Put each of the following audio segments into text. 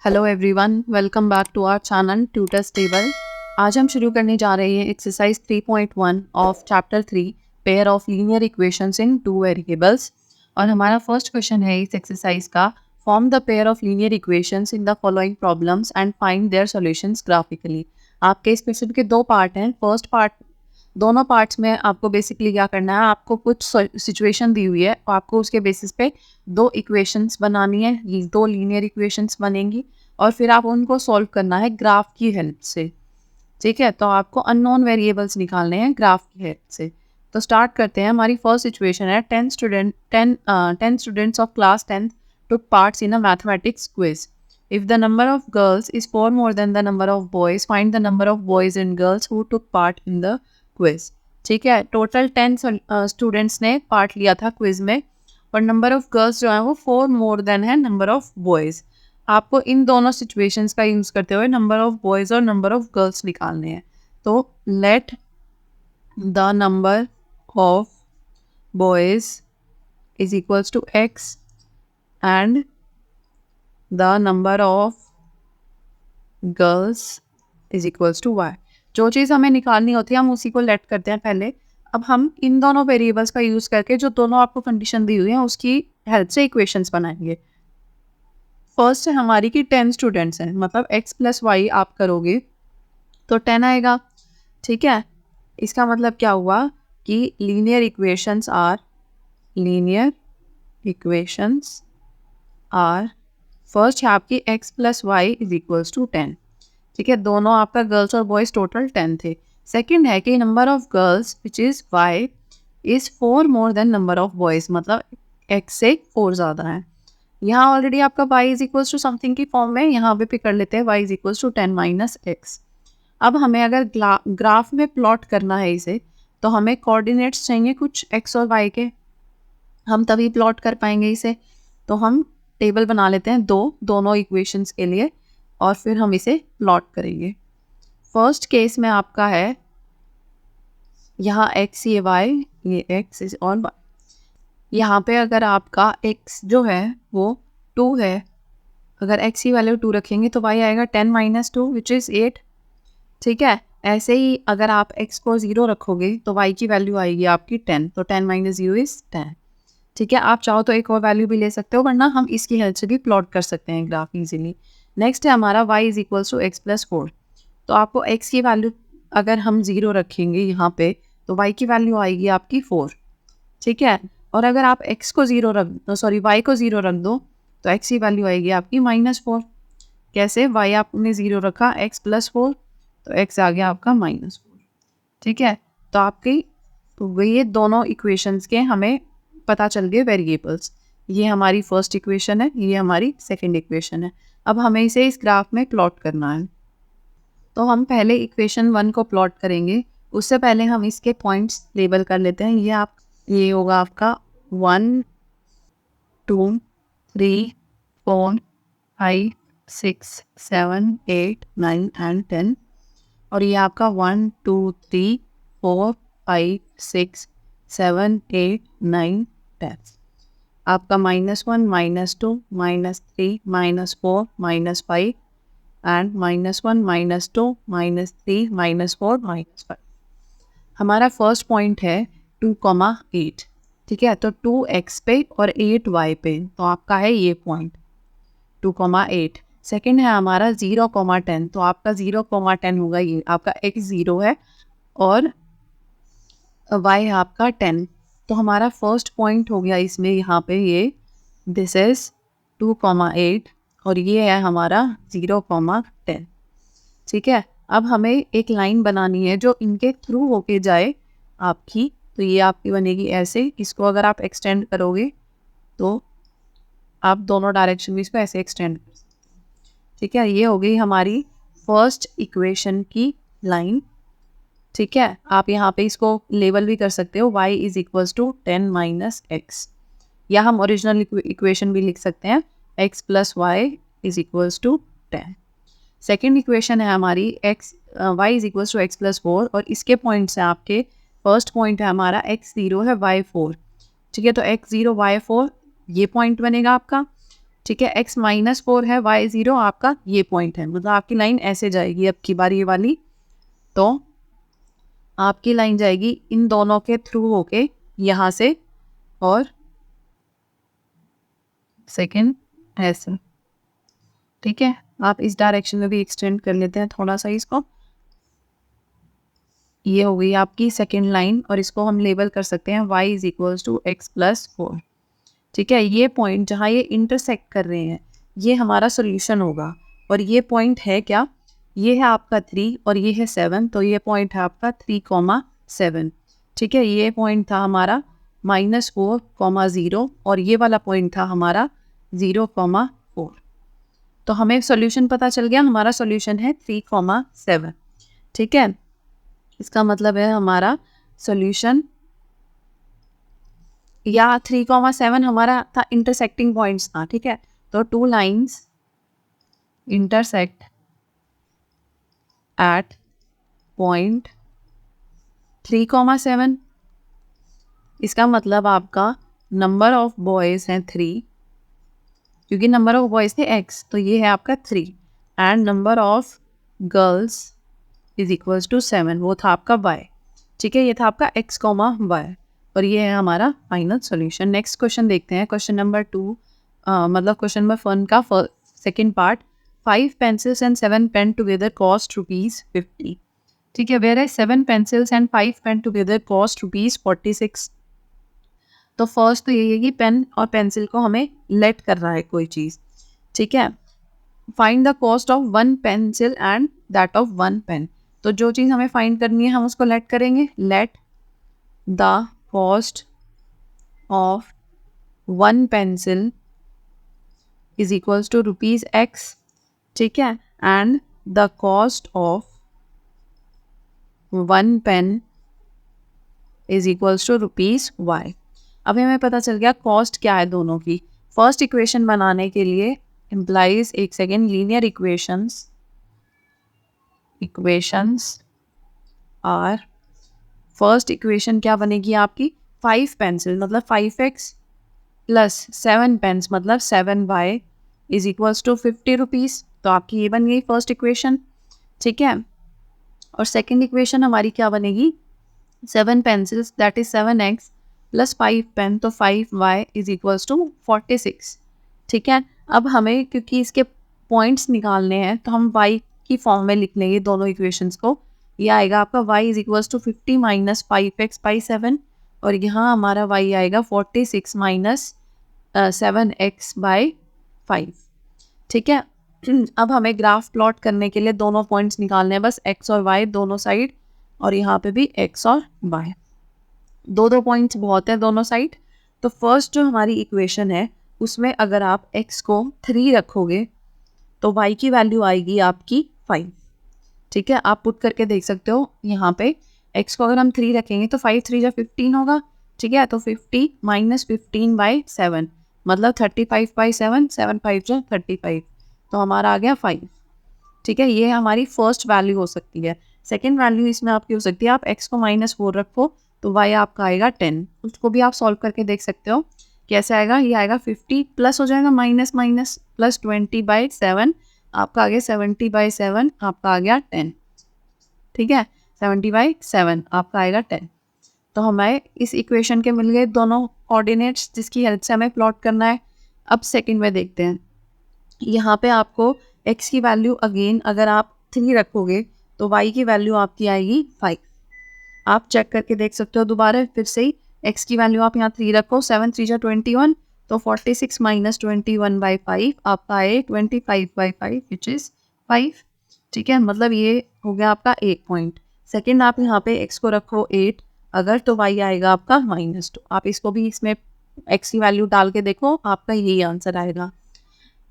Hello everyone, welcome back to our channel tutors table. आज हम शुरू करने जा रहे हैं exercise 3.1 of chapter 3 pair of linear equations in two variables. और हमारा फर्स्ट क्वेश्चन है इस एक्सरसाइज का, form the pair of linear equations in the following problems and find their solutions graphically. आपके इस क्वेश्चन के दो पार्ट हैं। फर्स्ट पार्ट, दोनों पार्ट्स में आपको बेसिकली क्या करना है, आपको कुछ सिचुएशन दी हुई है और आपको उसके बेसिस पे दो इक्वेशंस बनानी है। ये दो लीनियर इक्वेशंस बनेंगी और फिर आप उनको सॉल्व करना है ग्राफ की हेल्प से। ठीक है, तो आपको अननोन वेरिएबल्स निकालने हैं ग्राफ की हेल्प से। तो स्टार्ट करते हैं। हमारी फर्स्ट सिचुएशन है 10 students of class 10th took parts in a mathematics quiz. If the number of girls is 4 more than the number of boys, find the number of boys and girls who took part in the quiz. ठीक है, total 10 students ने part लिया था quiz में और number of girls जो है वो 4 मोर देन है नंबर ऑफ बॉयज़। आपको इन दोनों सिचुएशंस का यूज़ करते हुए नंबर ऑफ बॉयज़ और नंबर ऑफ गर्ल्स निकालने हैं। तो let the number of boys is equals to x and the number of girls is equals to y. जो चीज़ हमें निकालनी होती है हम उसी को लेट करते हैं पहले। अब हम इन दोनों वेरिएबल्स का यूज़ करके जो दोनों आपको कंडीशन दी हुई है उसकी हेल्प से इक्वेशंस बनाएंगे। फर्स्ट है हमारी कि 10 स्टूडेंट्स हैं, मतलब x प्लस वाई आप करोगे तो 10 आएगा। ठीक है, इसका मतलब क्या हुआ कि लीनियर इक्वेशंस आर फर्स्ट है आपकी x plus y is equals to 10। ठीक है, दोनों आपका गर्ल्स और बॉयज़ टोटल 10 थे। सेकंड है कि number of girls which is y is 4 more then number of boys, मतलब x से 4 ज़्यादा है। यहाँ ऑलरेडी आपका y is equals to something की फॉर्म में, यहाँ पे पिक कर लेते हैं y is equals to 10 minus x. अब हमें अगर ग्राफ में प्लॉट करना है इसे, तो हमें कोऑर्डिनेट्स चाहिए कुछ x और y के, हम तभी प्लॉट कर पाएंगे इसे। तो हम टेबल बना लेते हैं दोनों इक्वेशंस के लिए और फिर हम इसे प्लॉट करेंगे। फर्स्ट केस में आपका है यहाँ x ये y, ये x इज और y। यहाँ पे अगर आपका x जो है वो 2 है, अगर x की वैल्यू 2 रखेंगे तो y आएगा 10 माइनस 2 विच इज़ 8। ठीक है, ऐसे ही अगर आप x को 0 रखोगे तो y की वैल्यू आएगी आपकी 10, तो 10 माइनस 0 इज़ 10। ठीक है, आप चाहो तो एक और वैल्यू भी ले सकते हो, वरना हम इसकी हेल्प से भी प्लॉट कर सकते हैं ग्राफ इजीली। नेक्स्ट है हमारा y is equals to x plus 4। तो आपको x की वैल्यू अगर हम 0 रखेंगे यहाँ पे तो y की वैल्यू आएगी आपकी 4। ठीक है, और अगर आप y को 0 रख दो तो x की वैल्यू आएगी आपकी -4। कैसे, y आपने 0 रखा, x प्लस 4 तो x आ गया आपका -4। ठीक है, तो आपकी ये दोनों इक्वेशंस के हमें पता चल गए वेरिएबल्स। ये हमारी फर्स्ट इक्वेशन है, ये हमारी सेकंड इक्वेशन है। अब हमें इसे इस ग्राफ में प्लॉट करना है। तो हम पहले इक्वेशन 1 को प्लॉट करेंगे, उससे पहले हम इसके पॉइंट्स लेबल कर लेते हैं। ये होगा आपका 1 2 3 4 5 6 7 8 9 एंड 10, और ये आपका 1 2 3 4 5 6 7 8 9 10। आपका -1 -2 -3 -4 -5 एंड -1 -2 -3 -4 -5। हमारा फर्स्ट पॉइंट है 2,8। ठीक है, तो 2x पे और 8y पे, तो आपका है ये पॉइंट 2,8। सेकंड है हमारा 0,10, तो आपका 0,10 होगा, ये आपका x 0 है और y है आपका 10। तो हमारा फर्स्ट पॉइंट हो गया इसमें, यहाँ पे ये दिस इज 2,8 और ये है हमारा 0,10। ठीक है, अब हमें एक लाइन बनानी है जो इनके थ्रू होके जाए आपकी। तो ये आपकी बनेगी ऐसे, इसको अगर आप एक्सटेंड करोगे तो आप दोनों डायरेक्शन में इसको ऐसे एक्सटेंड कर सकते हैं। ठीक है, ये हो गई हमारी फर्स्ट इक्वेशन की लाइन। ठीक है, आप यहाँ पे इसको लेबल भी कर सकते हो, y is equals to 10 minus x, या हम ओरिजिनल इक्वेशन भी लिख सकते हैं, x plus y is equals to 10। Second equation है हमारी y is equals to x plus 4, और इसके पॉइंट्स हैं आपके, फर्स्ट पॉइंट है हमारा x 0 है y 4। ठीक है, तो x 0 y 4 ये पॉइंट बनेगा आपका, ठीक है, x -4 है, y 0 आपका ये पॉइंट है, मतलब आपकी लाइन ऐसे जाएगी अब की बार ये वाली। तो आपकी लाइन जाएगी इन दोनों के थ्रू होके यहाँ से और सेकंड ऐसे। ठीक है, आप इस डायरेक्शन में भी एक्सटेंड कर लेते हैं थोड़ा सा इसको। ये हो गई आपकी सेकंड लाइन और इसको हम लेबल कर सकते हैं y = x+4। ठीक है, ये पॉइंट जहाँ ये इंटरसेक्ट कर रहे हैं ये हमारा सोल्यूशन होगा। और ये पॉइंट है क्या, ये है आपका 3 और ये है 7, तो ये पॉइंट है आपका 3,7। ठीक है, ये पॉइंट था हमारा -4, 0 और ये वाला पॉइंट था हमारा 0,4। तो हमें सॉल्यूशन पता चल गया, हमारा सॉल्यूशन है 3,7। ठीक है, इसका मतलब है हमारा सॉल्यूशन, या 3,7 हमारा था इंटरसेक्टिंग पॉइंट्स था। ठीक है, तो 2 लाइन्स इंटरसेक्ट एट पॉइंट 3,7। इसका मतलब आपका नंबर ऑफ बॉयज़ हैं 3, क्योंकि नंबर ऑफ बॉयज़ थे x, तो ये है आपका 3 एंड नंबर ऑफ गर्ल्स = 7, वो था आपका y। ठीक है, ये था आपका x, y और ये है हमारा फाइनल सॉल्यूशन। नेक्स्ट क्वेश्चन देखते हैं, क्वेश्चन नंबर 2, मतलब क्वेश्चन नंबर 1 का second part. 5 pencils and 7 pen together cost ₹50। ठीक है, where 7 pencils and 5 pen together cost ₹46। तो फर्स्ट तो यही है कि पेन और पेंसिल को हमें लेट कर रहा है कोई चीज़। ठीक है, find the cost of 1 pencil and that of 1 pen। तो जो चीज़ हमें फाइंड करनी है हम उसको लेट करेंगे। Let the cost of 1 pencil = ₹x। ठीक है, and the cost of 1 pen = ₹y। अब हमें पता चल गया कॉस्ट क्या है दोनों की। फर्स्ट इक्वेशन बनाने के लिए इम्प्लाइज, एक second, linear equations are, first equation क्या बनेगी आपकी, 5 पेंसिल मतलब 5x प्लस 7 पेन्स मतलब 7y = ₹50। तो आपकी ये बन गई फर्स्ट इक्वेशन। ठीक है, और सेकेंड इक्वेशन हमारी क्या बनेगी, 7 pencils that is 7x plus 5 pen, तो 5y = 46। ठीक है, अब हमें क्योंकि इसके पॉइंट्स निकालने हैं तो हम y की फॉर्म में लिख लेंगे दोनों इक्वेशंस को। ये आएगा आपका y = 50 - 5x by 7 और यहाँ हमारा y आएगा 46 - 7x by 5। ठीक है, अब हमें ग्राफ प्लॉट करने के लिए दोनों पॉइंट्स निकालने हैं, बस x और y दोनों साइड, और यहाँ पे भी x और y, दो पॉइंट्स बहुत है दोनों साइड। तो फर्स्ट जो हमारी इक्वेशन है उसमें अगर आप x को 3 रखोगे तो y की वैल्यू आएगी आपकी 5। ठीक है, आप पुट करके देख सकते हो यहाँ पे, x को अगर हम 3 रखेंगे तो 5 3 = 15 होगा। ठीक है, तो 50 - 15 by 7 मतलब 35 by 7, 7 5 = 35, तो हमारा आ गया 5। ठीक है, ये हमारी फर्स्ट वैल्यू हो सकती है। सेकेंड वैल्यू इसमें आपकी हो सकती है, आप x को -4 रखो तो y आपका आएगा 10, उसको भी आप सॉल्व करके देख सकते हो कैसे आएगा। ये आएगा 50 प्लस हो जाएगा माइनस प्लस 20 by 7, आपका आ गया 70 by 7, आपका आ गया 10। ठीक है, 70 by 7 आपका आएगा 10। तो हमें इस इक्वेशन के मिल गए दोनों कोऑर्डिनेट्स जिसकी हेल्प से हमें प्लॉट करना है। अब सेकंड में देखते हैं, यहाँ पे आपको x की वैल्यू अगेन अगर आप 3 रखोगे तो y की वैल्यू आपकी आएगी 5। आप चेक करके देख सकते हो दोबारा फिर से ही, x की वैल्यू आप यहाँ 3 रखो, 7 3 = 21, तो 46 - 21 by 5 आपका आए 25 by 5 विच इज़ 5। ठीक है, मतलब ये हो गया आपका एक पॉइंट। सेकेंड आप यहाँ पे x को रखो 8 अगर, तो y आएगा आपका -2। आप इसको भी इसमें x की वैल्यू डाल के देखो, आपका यही आंसर आएगा।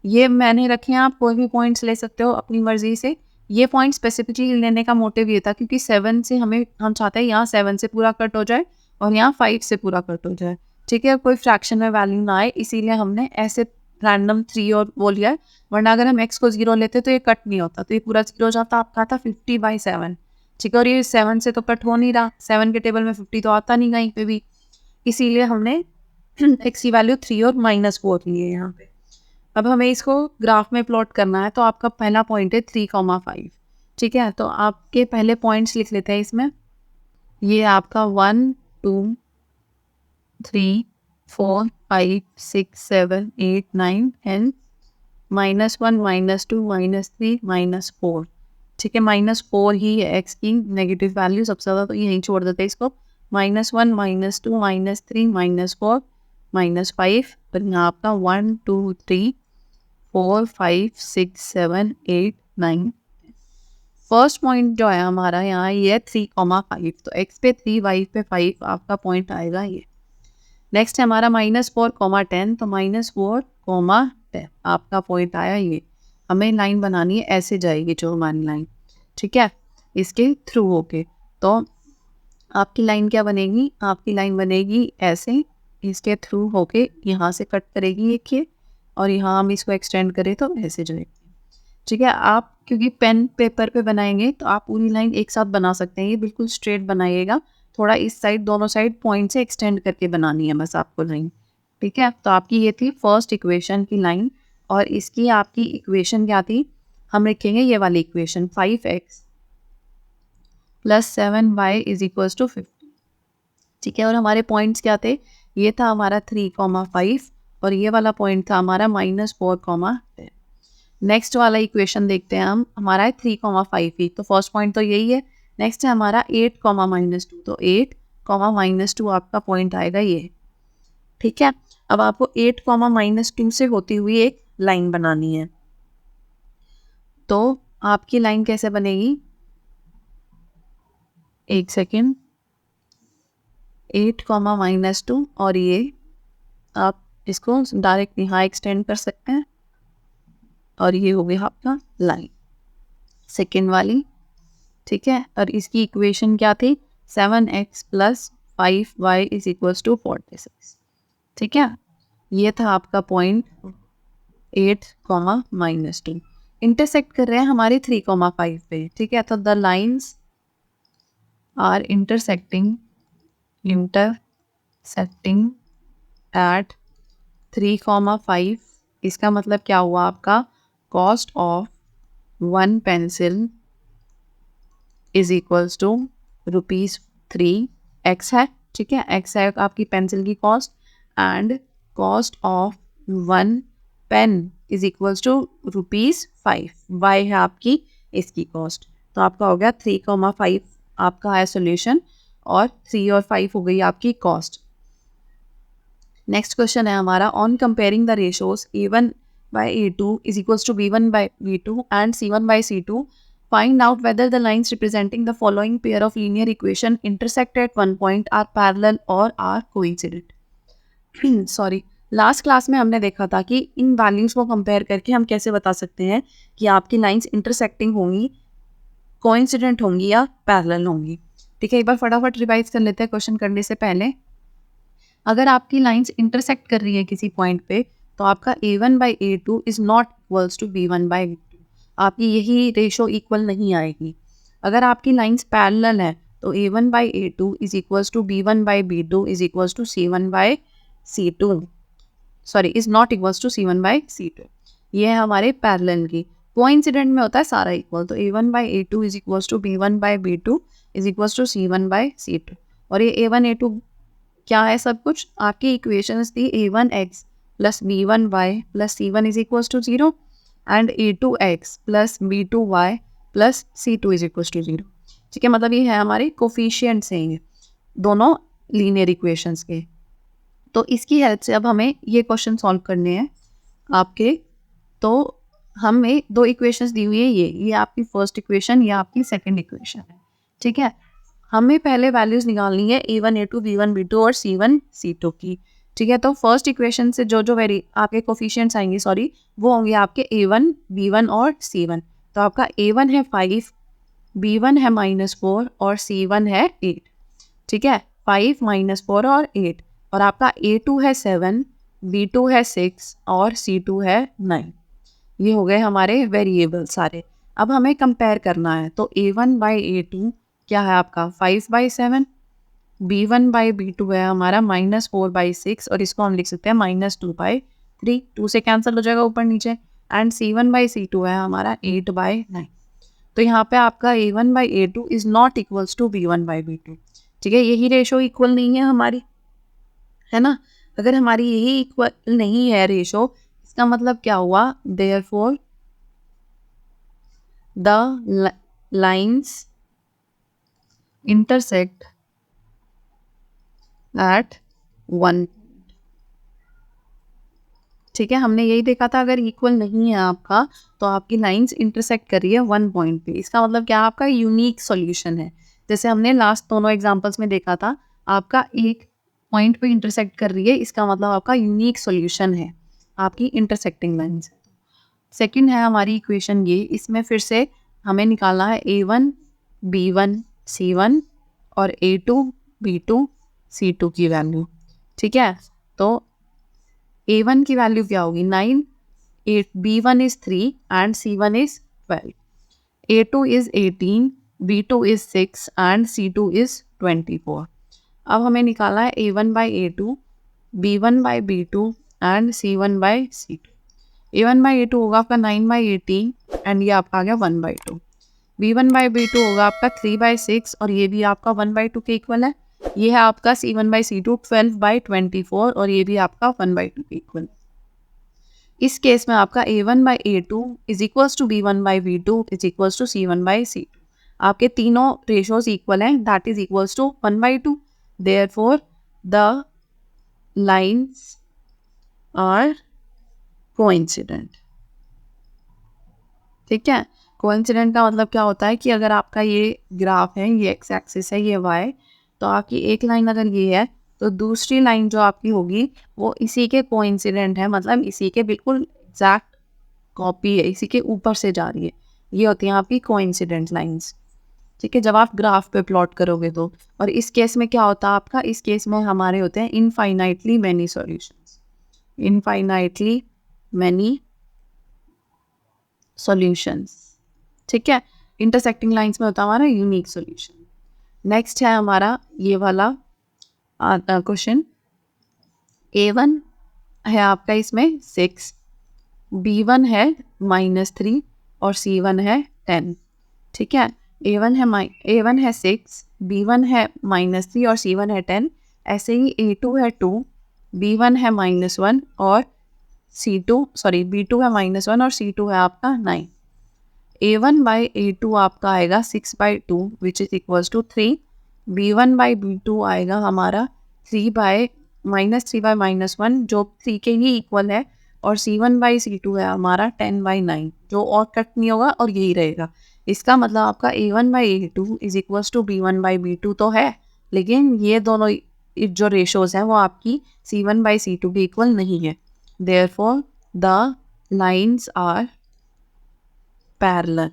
ये मैंने रखे हैं, आप कोई भी पॉइंट्स ले सकते हो अपनी मर्जी से। ये पॉइंट स्पेसिफिकली लेने का मोटिव ये था क्योंकि 7 से हम चाहते हैं यहाँ 7 से पूरा कट हो जाए और यहाँ 5 से पूरा कट हो जाए। ठीक है, कोई फ्रैक्शन में वैल्यू ना आए, इसीलिए हमने ऐसे रैंडम 3 और वो लिया है, वरना अगर हम x को 0 लेते तो ये कट नहीं होता, तो ये पूरा 0 हो जाता। आपका था 50 by 7। ठीक है, और ये 7 से तो कट हो नहीं रहा, 7 के टेबल में 50 तो आता नहीं कहीं पे भी, इसीलिए हमने x की वैल्यू 3 और -4 ली है यहाँ पे। अब हमें इसको ग्राफ में प्लॉट करना है, तो आपका पहला पॉइंट है 3,5, ठीक है। तो आपके पहले पॉइंट्स लिख लेते हैं इसमें। ये आपका 1 2 3 4 5 6 7 8 9 एंड -1 -2 -3 -4, ठीक है। -4 ही है एक्स की नेगेटिव वैल्यू सबसे ज़्यादा, तो यहीं छोड़ देते हैं इसको। -1 -2 -3 -4 -5, पर यहाँ आपका 1 2 3 4 5 6 7 8 9। फर्स्ट पॉइंट जो है हमारा यहाँ ये है 3,5, तो x पे 3 y पे 5 आपका पॉइंट आएगा ये। नेक्स्ट है हमारा -4, 10, तो -4, 10 आपका पॉइंट आया ये। हमें लाइन बनानी है, ऐसे जाएगी जो हमारी लाइन, ठीक है, इसके थ्रू होके। तो आपकी लाइन क्या बनेगी, आपकी लाइन बनेगी ऐसे, इसके थ्रू होके यहाँ से कट करेगी एक ये, और यहाँ हम इसको एक्सटेंड करें तो ऐसे जाएगी, ठीक है। आप क्योंकि पेन पेपर पे बनाएंगे तो आप पूरी लाइन एक साथ बना सकते हैं, ये बिल्कुल स्ट्रेट बनाइएगा, थोड़ा इस साइड दोनों साइड पॉइंट से एक्सटेंड करके बनानी है बस आपको लाइन, ठीक है। तो आपकी ये थी फर्स्ट इक्वेशन की लाइन, और इसकी आपकी इक्वेशन क्या थी, हम लिखेंगे ये वाली इक्वेशन 5x + 7y = 50, ठीक है। और हमारे पॉइंट्स क्या थे, ये था हमारा 3,5 और ये वाला पॉइंट था हमारा -4, 10। नेक्स्ट वाला इक्वेशन देखते हैं हम, हमारा है 3,5 ही, तो फर्स्ट पॉइंट तो यही है। नेक्स्ट है हमारा 8, -2, तो 8, -2 आपका पॉइंट आएगा ये, ठीक है। अब आपको 8, -2 से होती हुई एक लाइन बनानी है, तो आपकी लाइन कैसे बनेगी, एक सेकेंड, 8, -2, और ये आप इसको डायरेक्ट यहाँ एक्सटेंड कर सकते हैं, और ये हो गया आपका लाइन सेकेंड वाली, ठीक है। और इसकी इक्वेशन क्या थी, 7x + 5y = 46, ठीक है। ये था आपका पॉइंट 8, -2, इंटरसेक्ट कर रहे हैं हमारे 3,5 पे, ठीक है। तो the lines are intersecting at 3,5, इसका मतलब क्या हुआ, आपका कॉस्ट ऑफ 1 पेंसिल = ₹3, x है, ठीक है, x है आपकी पेंसिल की cost, and cost of 1 pen = ₹5, y है आपकी इसकी कॉस्ट। तो आपका हो गया 3,5 आपका है सोल्यूशन, और 3 और 5 हो गई आपकी कॉस्ट। नेक्स्ट क्वेश्चन है हमारा, on comparing the ratios A1/A2 = B1/B2 and C1/C2, find out whether the lines representing the following pair of linear equation intersect at one point, are parallel or are coincident। Sorry, last class में हमने देखा था कि इन values को compare करके हम कैसे बता सकते हैं कि आपकी लाइंस इंटरसेक्टिंग होंगी, कोइंसिडेंट होंगी या पैरेलल होंगी, ठीक है। एक बार फटाफट रिवाइज कर लेते हैं क्वेश्चन करने से पहले। अगर आपकी लाइंस इंटरसेक्ट कर रही है किसी पॉइंट पे, तो आपका A1/A2 is not equals to B1/B2, आपकी यही रेशो इक्वल नहीं आएगी। अगर आपकी लाइंस पैरेलल है तो A1/A2 is equals to B1/B2 is equals to C1/C2, sorry, is not equals to C1/C2। ये है हमारे पैरेलल की। कोइंसिडेंट में होता है सारा इक्वल, तो A1/A2 is equals to B1/B2 is equals to C1/C2। और ये A1 A2 क्या है, सब कुछ आपकी इक्वेशंस थी, A1x + B1y + C1 is equals to 0 and A2x + B2y + C2 is equals to 0, ठीक है। मतलब ये है हमारे कोफिशिएंट्स हैं ये दोनों लीनियर इक्वेशंस के। तो इसकी हेल्प से अब हमें ये क्वेश्चन सॉल्व करने हैं आपके। तो हमें 2 इक्वेशंस दी हुई है, ये आपकी फर्स्ट इक्वेशन, ये आपकी सेकंड इक्वेशन है, ठीक है। हमें पहले वैल्यूज निकालनी है A1 A2 B1 B2 और C1 C2 की, ठीक है। तो फर्स्ट इक्वेशन से जो जो आपके कोफिशिएंट्स आएंगे, सॉरी, वो होंगे आपके A1 B1 और C1। तो आपका A1 है 5, B1 है -4 और C1 है 8, ठीक है। 5 -4 और 8, और आपका A2 है 7, B2 है 6 और C2 है 9। ये हो गए हमारे वेरिएबल सारे। अब हमें कंपेयर करना है, तो A1/A2 क्या है आपका 5/7, B1/B2 है हमारा -4/6, और इसको हम लिख सकते हैं -2/3। 3, 2 से कैंसिल हो जाएगा ऊपर नीचे, एंड C1/C2 है हमारा 8/9। तो यहाँ पे आपका A1/A2 is not equals to B1/B2। ठीक है, यही रेशो इक्वल नहीं है हमारी, है ना। अगर हमारी यही इक्वल नहीं है रेशो, इसका मतलब क्या हुआ, therefore the lines intersect at 1। ठीक है, हमने यही देखा था, अगर इक्वल नहीं है आपका तो आपकी लाइंस इंटरसेक्ट कर रही है 1 पॉइंट पे, इसका मतलब क्या, आपका यूनिक सॉल्यूशन है। जैसे हमने लास्ट दोनों एग्जांपल्स में देखा था, आपका एक पॉइंट पे इंटरसेक्ट कर रही है, इसका मतलब आपका यूनिक सॉल्यूशन है, आपकी इंटरसेक्टिंग लाइंस। सेकंड है हमारी इक्वेशन ये, इसमें फिर से हमें निकालना है A1 B1 C1 और A2 B2 C2 की वैल्यू। ठीक है, तो A1 की वैल्यू क्या होगी 9, B1 is 3 and C1 is 12, A2 is 18, B2 is 6 and C2 is 24। अब हमें निकालना है A1/A2, B1/B2 and C1/C2। A1/A2 होगा आपका 9/18 एंड ये आपका आ गया 1/2। B1/B2 होगा आपका 3/6 और ये भी आपका 1/2 के इक्वल है। ये है आपका C1/C2 12/24 और ये भी आपका 1/2 के इक्वल है। इस केस में आपका A1/A2 is equals to B1/B2 is equals to C1/C2। आपके तीनों रेशोज इक्वल हैं, that is equals to 1/2। Therefore the lines are coincident. ठीक है, कोइंसिडेंट का मतलब क्या होता है कि अगर आपका ये ग्राफ है, ये एक्स एक्सिस है, ये वाई, तो आपकी एक लाइन अगर ये है तो दूसरी लाइन जो आपकी होगी वो इसी के कोइंसिडेंट है, मतलब इसी के बिल्कुल एग्जैक्ट कॉपी है, इसी के ऊपर से जा रही है। ये होती हैं आपकी कोइंसिडेंट लाइंस। ठीक है, जब आप ग्राफ पे प्लॉट करोगे तो। और इस केस में क्या होता है आपका, इस केस में हमारे होते हैं infinitely many solutions, infinitely many solutions. ठीक है, इंटरसेक्टिंग लाइंस में होता है हमारा यूनिक सॉल्यूशन। नेक्स्ट है हमारा ये वाला क्वेश्चन, A1 है आपका इसमें 6, B1 है -3 और C1 है 10। ठीक है, A1 है 6, B1 है -3 और C1 है 10। ऐसे ही A2 है 2, B1 है -1 और B2 है -1 और C2 है आपका 9। A1/A2 आपका आएगा 6/2 विच इज इक्वल्स टू 3। B1/B2 आएगा हमारा 3/-3 -1 जो 3 के ही इक्वल है, और C1/C2 है हमारा 10/9 जो और कट नहीं होगा और यही रहेगा। इसका मतलब आपका A1/A2 is equals to B1/B2 तो है, लेकिन ये दोनों जो रेशोज हैं वो आपकी C1/C2 के इक्वल नहीं है। Therefore the lines are parallel.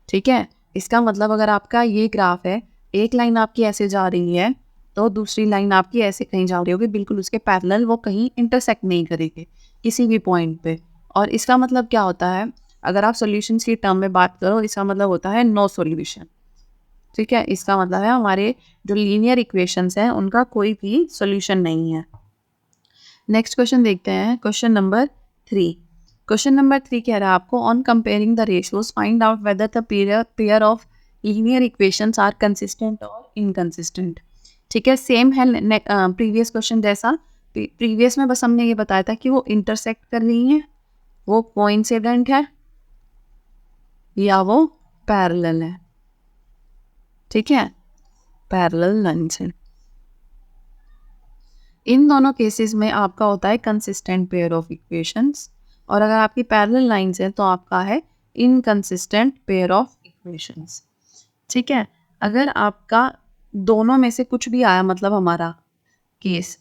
ठीक है, इसका मतलब अगर आपका ये ग्राफ है, एक लाइन आपकी ऐसे जा रही है तो दूसरी लाइन आपकी ऐसे कहीं जा रही होगी, बिल्कुल उसके पैरेलल, वो कहीं इंटरसेक्ट नहीं करेगी किसी भी पॉइंट पे। और इसका मतलब क्या होता है, अगर आप सॉल्यूशंस की टर्म में बात करो, इसका मतलब होता है नो सॉल्यूशन। ठीक है, इसका मतलब है हमारे जो लीनियर इक्वेशंस हैं उनका कोई भी सॉल्यूशन नहीं है। नेक्स्ट क्वेश्चन देखते हैं, क्वेश्चन नंबर 3। क्वेश्चन नंबर 3 कह रहा है आपको, on comparing the ratios find out whether the pair of linear equations are consistent और इनकंसिस्टेंट। ठीक है, सेम है प्रीवियस क्वेश्चन जैसा। प्रीवियस में बस हमने ये बताया था कि वो इंटरसेक्ट कर रही हैं, वो कोइंसिडेंट है या वो पैरेलल है। ठीक है, पैरेलल लाइंस है। इन दोनों केसेस में आपका होता है कंसिस्टेंट पेयर ऑफ इक्वेशंस, और अगर आपकी पैरेलल लाइंस है तो आपका है इनकंसिस्टेंट पेयर ऑफ इक्वेशंस। ठीक है, अगर आपका दोनों में से कुछ भी आया, मतलब हमारा केस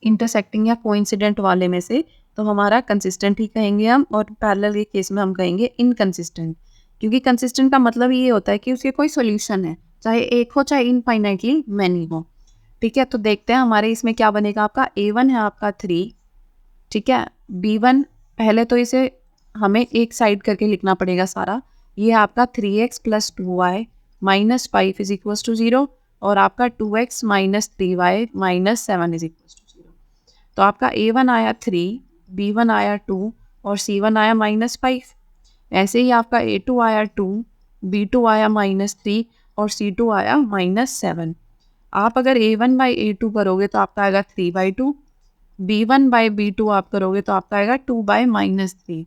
इंटरसेक्टिंग या कोइंसिडेंट वाले में से, तो हमारा कंसिस्टेंट ही कहेंगे हम, और पैरेलल के केस में हम कहेंगे इनकंसिस्टेंट। क्योंकि कंसिस्टेंट का मतलब ये होता है कि उसके कोई सॉल्यूशन है, चाहे एक हो चाहे इनफाइनाइटली मैनी हो। ठीक है, तो देखते हैं हमारे इसमें क्या बनेगा। आपका A1 है आपका 3। ठीक है, B1 पहले तो इसे हमें एक साइड करके लिखना पड़ेगा सारा। ये आपका 3x + 2y - 5 is equals to 0 और आपका 2x - 3y - 7 is equals to 0। तो आपका A1 आया 3, B1 आया 2 और C1 आया -5। ऐसे ही आपका A2 आया 2, B2 आया -3 और C2 आया -7। आप अगर A1/A2 करोगे तो आपका आएगा 3/2, B1/B2 आप करोगे तो आपका आएगा 2/-3।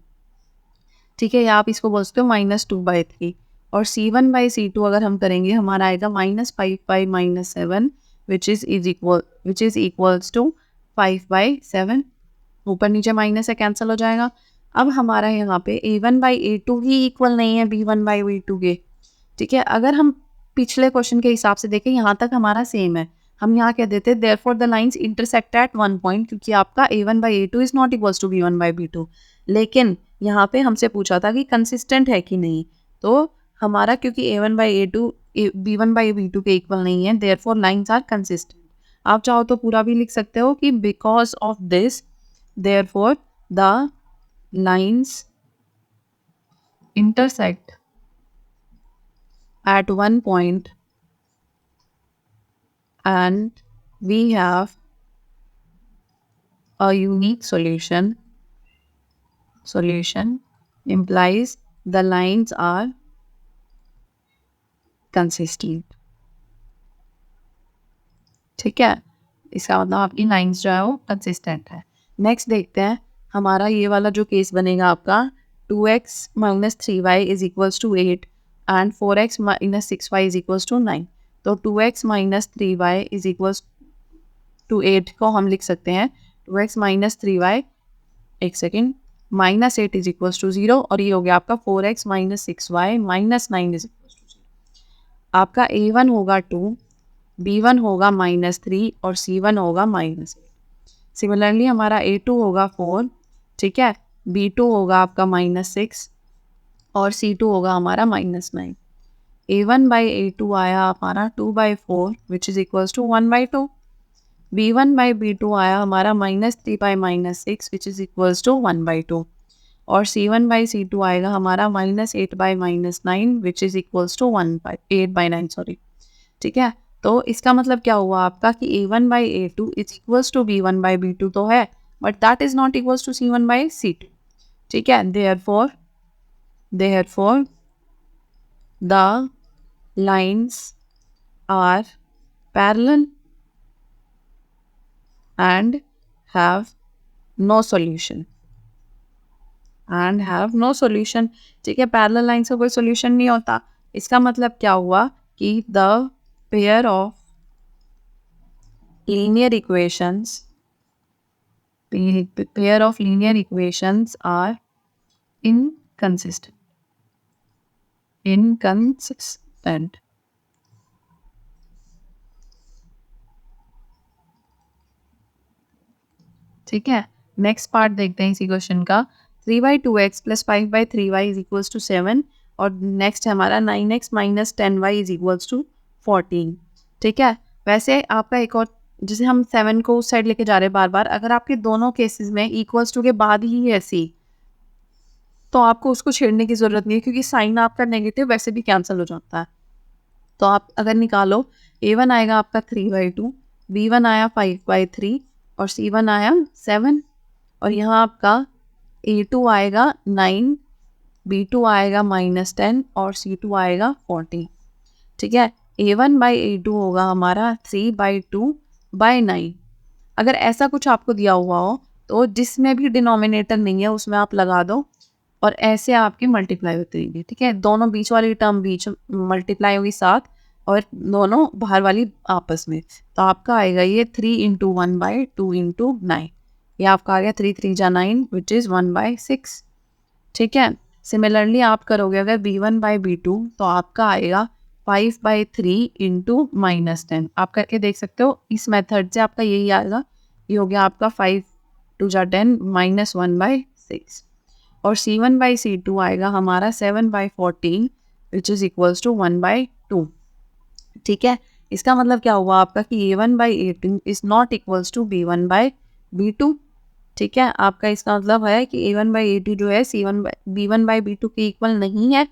ठीक है, या आप इसको बोल सकते हो -2/3। और C1/C2 अगर हम करेंगे हमारा आएगा -5/-7 विच इज इक्वल्स टू 5/7। ऊपर नीचे माइनस है, कैंसिल हो जाएगा। अब हमारा यहाँ पे A1/A2 ही इक्वल नहीं है B1/B2 के। ठीक है, अगर हम पिछले क्वेश्चन के हिसाब से देखें यहाँ तक हमारा सेम है। हम यहाँ कह देते therefore the lines intersect eight one point, क्योंकि आपका A1/A2 is not equals to B1/B2। लेकिन यहाँ पे हमसे पूछा था कि कंसिस्टेंट है कि नहीं, तो हमारा क्योंकि A1/A2 B1/B2 के इक्वल नहीं है, देयरफॉर लाइंस आर कंसिस्टेंट। आप चाहो तो पूरा भी लिख सकते हो कि because of this therefore the lines intersect at one point and we have a unique solution implies the lines are consistent। ठीक है, इसका मतलब आपकी लाइंस जो है वो कंसिस्टेंट है। नेक्स्ट देखते हैं हमारा ये वाला जो केस बनेगा आपका 2x - 3y is equals to 8 and 4x - 6y is equals to 9। तो 2x - 3y is equals to 8 को हम लिख सकते हैं 2x - 3y, एक सेकेंड, -8 इज इक्वल्स टू 0 और ये हो गया आपका 4x - 6y - 9 is equals to 0। आपका A1 होगा 2, B1 होगा -3 और C1 होगा -8। सिमिलरली हमारा A2 होगा 4, ठीक है, B2 होगा आपका -6 और C2 होगा हमारा -9। A1/A2 आया हमारा 2/4 which is equals to 1/2। B1/B2 आया हमारा -3/-6 विच इज इक्वल्स टू 1/2 और C1/C2 आएगा हमारा -8/-9 which is equals to 8/9 sorry. ठीक है, तो इसका मतलब क्या हुआ आपका कि A1/A2 is equals to B1/B2 तो है, but that is not equals to C1/C2। ठीक है, therefore the lines are parallel and have no solution ठीक है, पैरेलल लाइंस का कोई सॉल्यूशन नहीं होता। इसका मतलब क्या हुआ कि the pair of linear equations are inconsistent। ठीक है, नेक्स्ट पार्ट देखते हैं इसी क्वेश्चन का। 3/2x + 5/3y is equals to 7 और नेक्स्ट है हमारा 9x - 10y is equals to 14। ठीक है, वैसे आपका एक और, जैसे हम 7 को उस साइड लेके जा रहे हैं बार बार, अगर आपके दोनों केसेस में इक्वल्स टू के बाद ही ऐसी, तो आपको उसको छेड़ने की ज़रूरत नहीं है, क्योंकि साइन आपका नेगेटिव वैसे भी कैंसिल हो जाता है। तो आप अगर निकालो, A1 आएगा आपका 3/2, B1 आया 5/3 और C1 आया 7 और यहाँ आपका A2 आएगा 9, B2 आएगा -10 और C2 आएगा 40। ठीक है, A1/A2 होगा हमारा 3/2/9। अगर ऐसा कुछ आपको दिया हुआ हो तो जिसमें भी डिनोमिनेटर नहीं है उसमें आप लगा दो और ऐसे आपके मल्टीप्लाई होते रहेंगे। ठीक है, दोनों बीच वाली टर्म बीच मल्टीप्लाई होगी 7 और दोनों बाहर वाली आपस में, तो आपका आएगा ये 3 × 1/2 × 9। ये आपका आ गया 3 3 जा 9 विच इज़ 1/6। ठीक है, सिमिलरली आप करोगे अगर B1/B2 तो आपका आएगा 5/3 × -10। आप करके देख सकते हो, इस मेथड से आपका यही आएगा। ये हो गया आपका 5 2 जा 10 -1/6 और C1/C2 आएगा हमारा 7/14 विच इज़ इक्वल्स टू 1/2। ठीक है, इसका मतलब क्या हुआ आपका कि A1/A2 is not equals to B1/B2। ठीक है, आपका इसका मतलब है कि A1/A2 जो है B1/B2 के इक्वल नहीं है।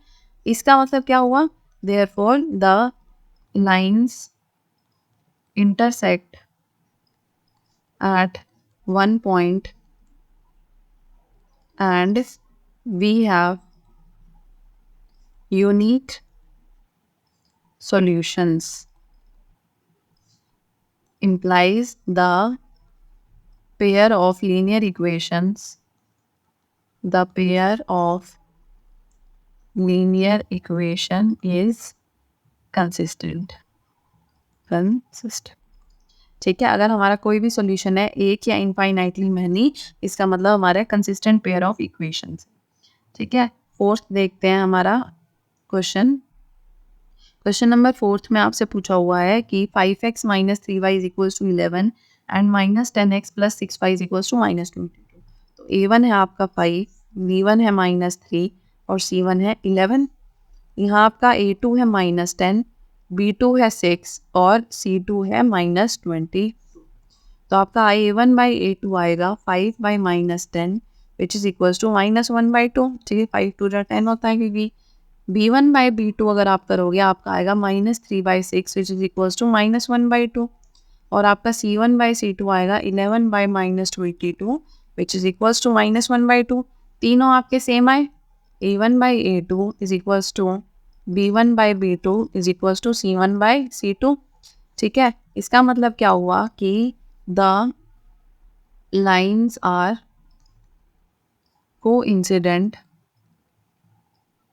इसका मतलब क्या हुआ, therefore the lines intersect eight one point and we have unique solutions implies the pair of linear equations, the pair of linear equation is consistent. ठीक है, अगर हमारा कोई भी सॉल्यूशन है एक या इनफाइनाइटली मैनी, इसका मतलब हमारा कंसिस्टेंट पेयर ऑफ इक्वेशंस। ठीक है, फोर्थ देखते हैं हमारा क्वेश्चन। क्वेश्चन नंबर फोर्थ में आपसे पूछा हुआ है कि 5x minus 3y is equals to 11 and minus 10x plus 6y is equals to minus 22। तो a1 है आपका 5, b1 है माइनस 3 और c1 है 11। यहाँ आपका a2 है माइनस 10, b2 है 6 और c2 है माइनस 20। तो आपका a1 बाई a2 आएगा 5 by minus 10 which is equals to minus 1 by 2। ठीक है, 5 टू 10 होता है, क्योंकि b1 बाई b2 अगर आप करोगे आपका आएगा minus 3 by 6 which is equals to minus 1 by 2। और आपका c1 बाई c2 आएगा 11 by minus 22 which is equals to minus 1 by 2। तीनों आपके सेम आए। a1 by a2 is equals to b1 by b2 is equals to c1 by c2। ठीक है, इसका मतलब क्या हुआ कि the lines are coincident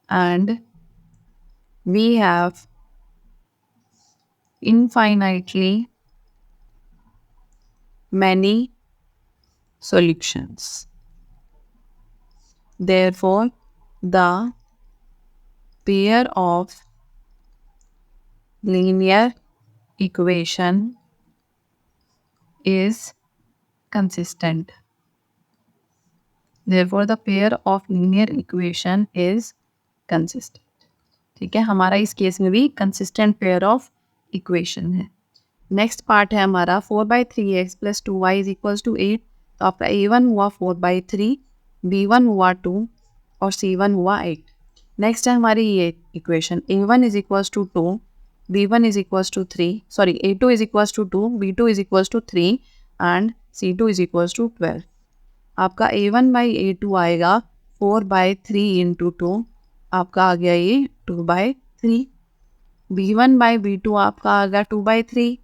and we have infinitely many solutions. Therefore, the pair of linear equation is consistent. Therefore, the pair of linear equation is consistent. ठीक है, हमारा इस केस में भी कंसिस्टेंट पेयर ऑफ इक्वेशन है। Next part है हमारा 4/3x plus 2y is equals to 8। तो आपका a1 हुआ 4/3, b1 हुआ 2 और c1 हुआ 8। नेक्स्ट है हमारी ये equation a1 is equals to 2, b1 is equals to 3, sorry a2 is equals to 2, b2 is equals to 3 and c2 is equals to 12। आपका a1 बाई a2 आएगा 4/3 इंटू 2, आपका आ गया ये 2/3। b1 बाई b2 आपका आ गया 2/3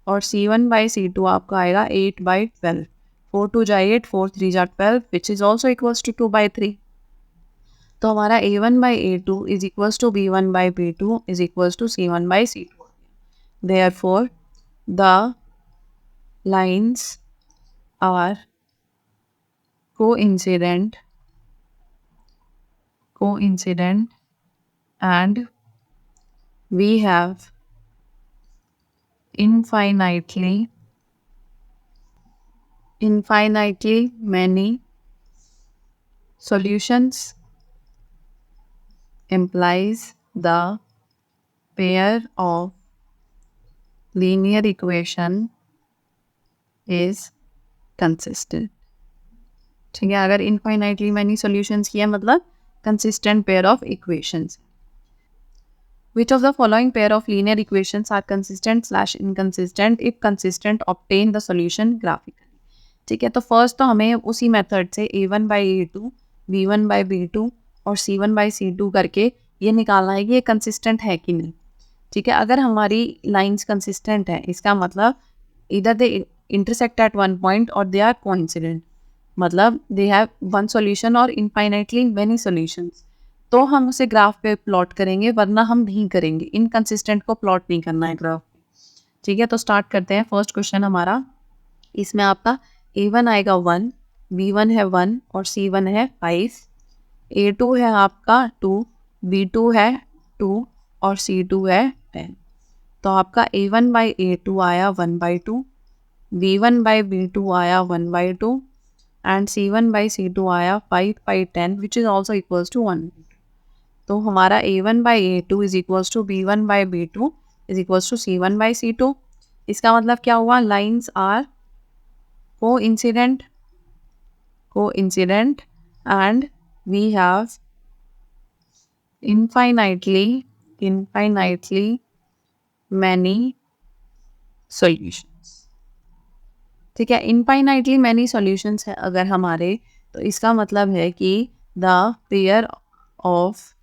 और c1 बाई c2 आपका आएगा 8/12। 4 2 जा 8, 4 3 जा 12 which is also equals to 2/3। तो हमारा a1 by a2 is equals to b1 by b2 is equals to c1 by c2। Therefore the lines are coincident and we have infinitely many solutions implies the pair of linear equation is consistent। ठीक है, अगर infinitely many solutions किया मतलब consistent pair of equations. Which of the following pair of linear equations are consistent / inconsistent if consistent obtain the solution graphically। ठीक है, तो first तो हमें उसी मेथड से a1 by a2, b1 by b2 और c1 बाई c2 करके ये निकालना है कि ये कंसिस्टेंट है कि नहीं। ठीक है, अगर हमारी लाइंस कंसिस्टेंट है इसका मतलब इधर they intersect at one point और दे आर कोइंसिडेंट, मतलब दे हैव वन सॉल्यूशन और इनफाइनाइटली मेनी सॉल्यूशंस। तो हम उसे ग्राफ पे प्लॉट करेंगे, वरना हम नहीं करेंगे, इनकंसिस्टेंट को प्लॉट नहीं करना है ग्राफ। ठीक है, तो स्टार्ट करते हैं। फर्स्ट क्वेश्चन हमारा, इसमें आपका a1 आएगा 1, b1 है 1 और c1 है 5, a2 है आपका 2, b2 है 2 और c2 है 10। तो आपका a1 बाई a2 आया 1/2, b1 बाई b2 आया 1/2 एंड c1 बाई c2 आया 5/10 which is also equals to 1। तो हमारा a1 by a2 is equals to b1 by b2 is equals to c1 by c2। इसका मतलब क्या हुआ, lines are coincident and we have infinitely many solutions। ठीक है, infinitely many solutions है अगर हमारे तो इसका मतलब है कि the pair of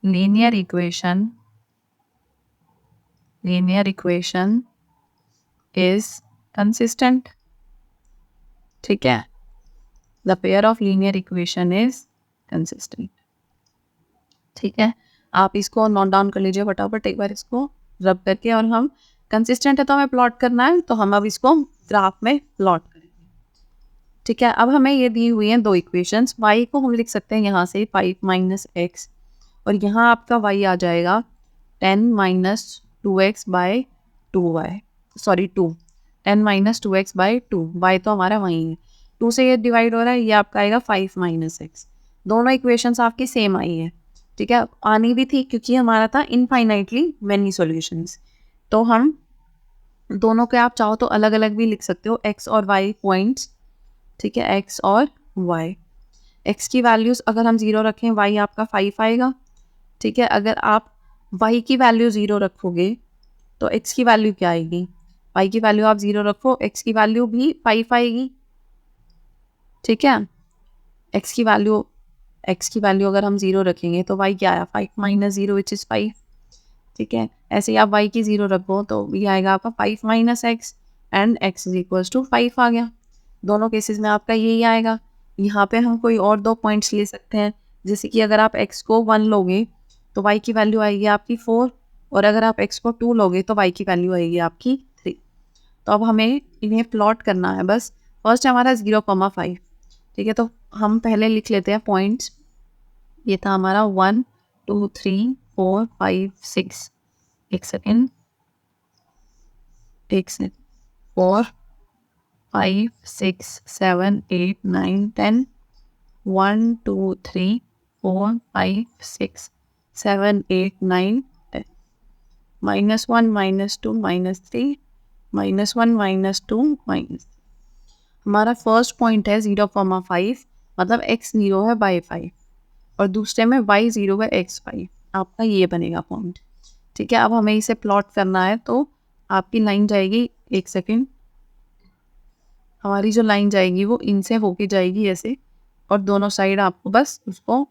linear equation is consistent. ठीक है, the pair of linear equation is consistent. ठीक है, आप इसको नोट डाउन कर लीजिए फटाफट एक बार इसको रब करके, और हम कंसिस्टेंट है तो हमें प्लॉट करना है, तो हम अब इसको ग्राफ में प्लॉट करेंगे। ठीक है, अब हमें ये दी हुई हैं दो इक्वेशंस, y को हम लिख सकते हैं यहाँ से 5 माइनस एक्स, और यहाँ आपका y आ जाएगा 10 minus 2x by 2y, sorry 2, 10 minus 2x by 2, y तो हमारा वहीं है, 2 से ये डिवाइड हो रहा है, ये आपका आएगा 5 माइनस एक्स। दोनों इक्वेशंस आपकी सेम आई है। ठीक है, आनी भी थी क्योंकि हमारा था इनफाइनाइटली मैनी सॉल्यूशंस, तो हम दोनों के आप चाहो तो अलग अलग भी लिख सकते हो, x और y पॉइंट्स। ठीक है, x और y, x की वैल्यूज अगर हम 0 रखें y आपका 5 आएगा। ठीक है, अगर आप y की वैल्यू 0 रखोगे तो x की वैल्यू क्या आएगी, y की वैल्यू आप 0 रखो, x की वैल्यू भी 5 आएगी। ठीक है, x की वैल्यू अगर हम 0 रखेंगे तो y क्या आया, 5 माइनस 0 विच इज़ 5। ठीक है, ऐसे ही आप y की 0 रखो तो ये आएगा आपका 5 minus x, and x is equals to 5 आ गया। दोनों केसेस में आपका यही आएगा। यहाँ पे हम कोई और 2 पॉइंट्स ले सकते हैं, जैसे कि अगर आप x को 1 लोगे तो y की वैल्यू आएगी आपकी 4, और अगर आप x को 2 लोगे तो y की वैल्यू आएगी आपकी 3। तो अब हमें इन्हें प्लॉट करना है बस। फर्स्ट हमारा 0,5। ठीक है, तो हम पहले लिख लेते हैं पॉइंट्स। ये था हमारा 1 2 3 4 5 6, एक सेकेंड 4 5 6 7 8 9 10, 1 2 3 4 5 6 7 8 9 10, -1 -2 -3 -1 -2 -3। हमारा फर्स्ट पॉइंट है 0,5, मतलब x 0 है बाई 5, और दूसरे में y 0 है x 5, आपका ये बनेगा पॉइंट। ठीक है, अब हमें इसे प्लॉट करना है, तो आपकी लाइन जाएगी, एक सेकेंड, हमारी जो लाइन जाएगी वो इनसे होके जाएगी ऐसे, और दोनों साइड आपको बस उसको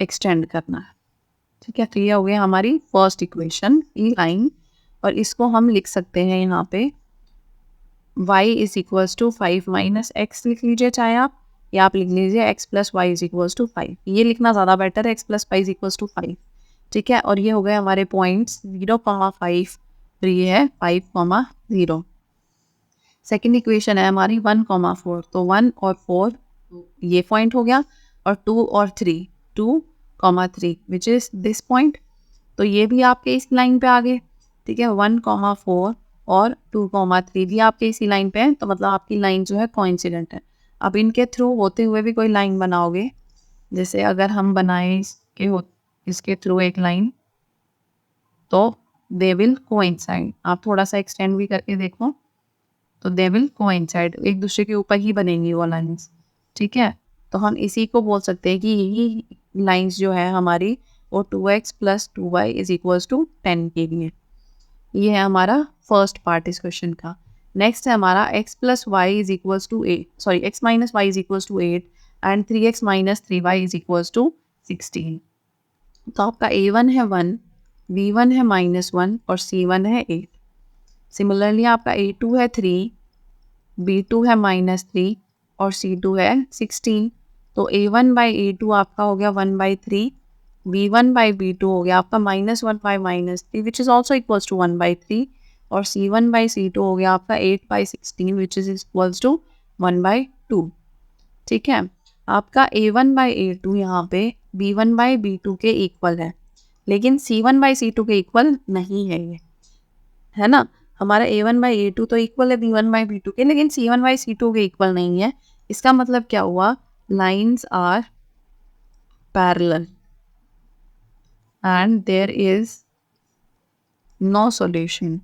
एक्सटेंड करना है। ठीक है, तो ये हो गया हमारी फर्स्ट इक्वेशन, ई लाइन, और इसको हम लिख सकते हैं यहाँ पे y is equals to 5 minus x लिख लीजिए चाहे आप, या आप लिख लीजिए x plus y is equals to 5, ये लिखना ज़्यादा बेटर है, x plus y is equals to 5। ठीक है, और ये हो गए हमारे पॉइंट्स 0,5, और ये है 5,0। सेकेंड इक्वेशन है हमारी 1,4, तो 1 और 4 ये पॉइंट हो गया, और 2 और 3 2,3 विच इज़ दिस पॉइंट, तो ये भी आपके इस लाइन पे आ गए। ठीक है, 1,4 और 2,3 भी आपके इसी लाइन पे हैं, तो मतलब आपकी लाइन जो है कोइंसिडेंट है। अब इनके थ्रू होते हुए भी कोई लाइन बनाओगे, जैसे अगर हम बनाए इसके थ्रू एक लाइन, तो दे विल कोइंसाइड। आप थोड़ा सा एक्सटेंड भी करके देखो, तो दे विल कोइंसाइड, एक दूसरे के ऊपर ही बनेंगी वो लाइंस। ठीक है, तो हम इसी को बोल सकते हैं कि यही लाइंस जो है हमारी वो 2x plus 2y is equals to 10 के लिए। ये है हमारा फर्स्ट पार्ट इस क्वेश्चन का। नेक्स्ट है हमारा x plus y is equals to 8, sorry x minus y is equals to 8 and 3x minus 3y is equals to 16। तो आपका a1 है 1, b1 है -1 और c1 है 8। सिमिलरली आपका a2 है 3, b2 है -3 और c2 है 16। तो a1 बाई a2 आपका हो गया 1/3, b1 बाई b2 हो गया आपका -1 by -3 which is also equals to 1/3, और c1 बाई c2 हो गया आपका 8/16 विच इज़ इक्वल्स टू 1/2। ठीक है, आपका a1 बाई a2 यहाँ पे b1 बाई b2 के इक्वल है, लेकिन c1 बाई c2 के इक्वल नहीं है ये, है ना। हमारा a1 बाई a2 तो इक्वल है b1 बाई b2 के, लेकिन c1 बाई c2 के इक्वल नहीं है। इसका मतलब क्या हुआ, lines are parallel and there is no solution।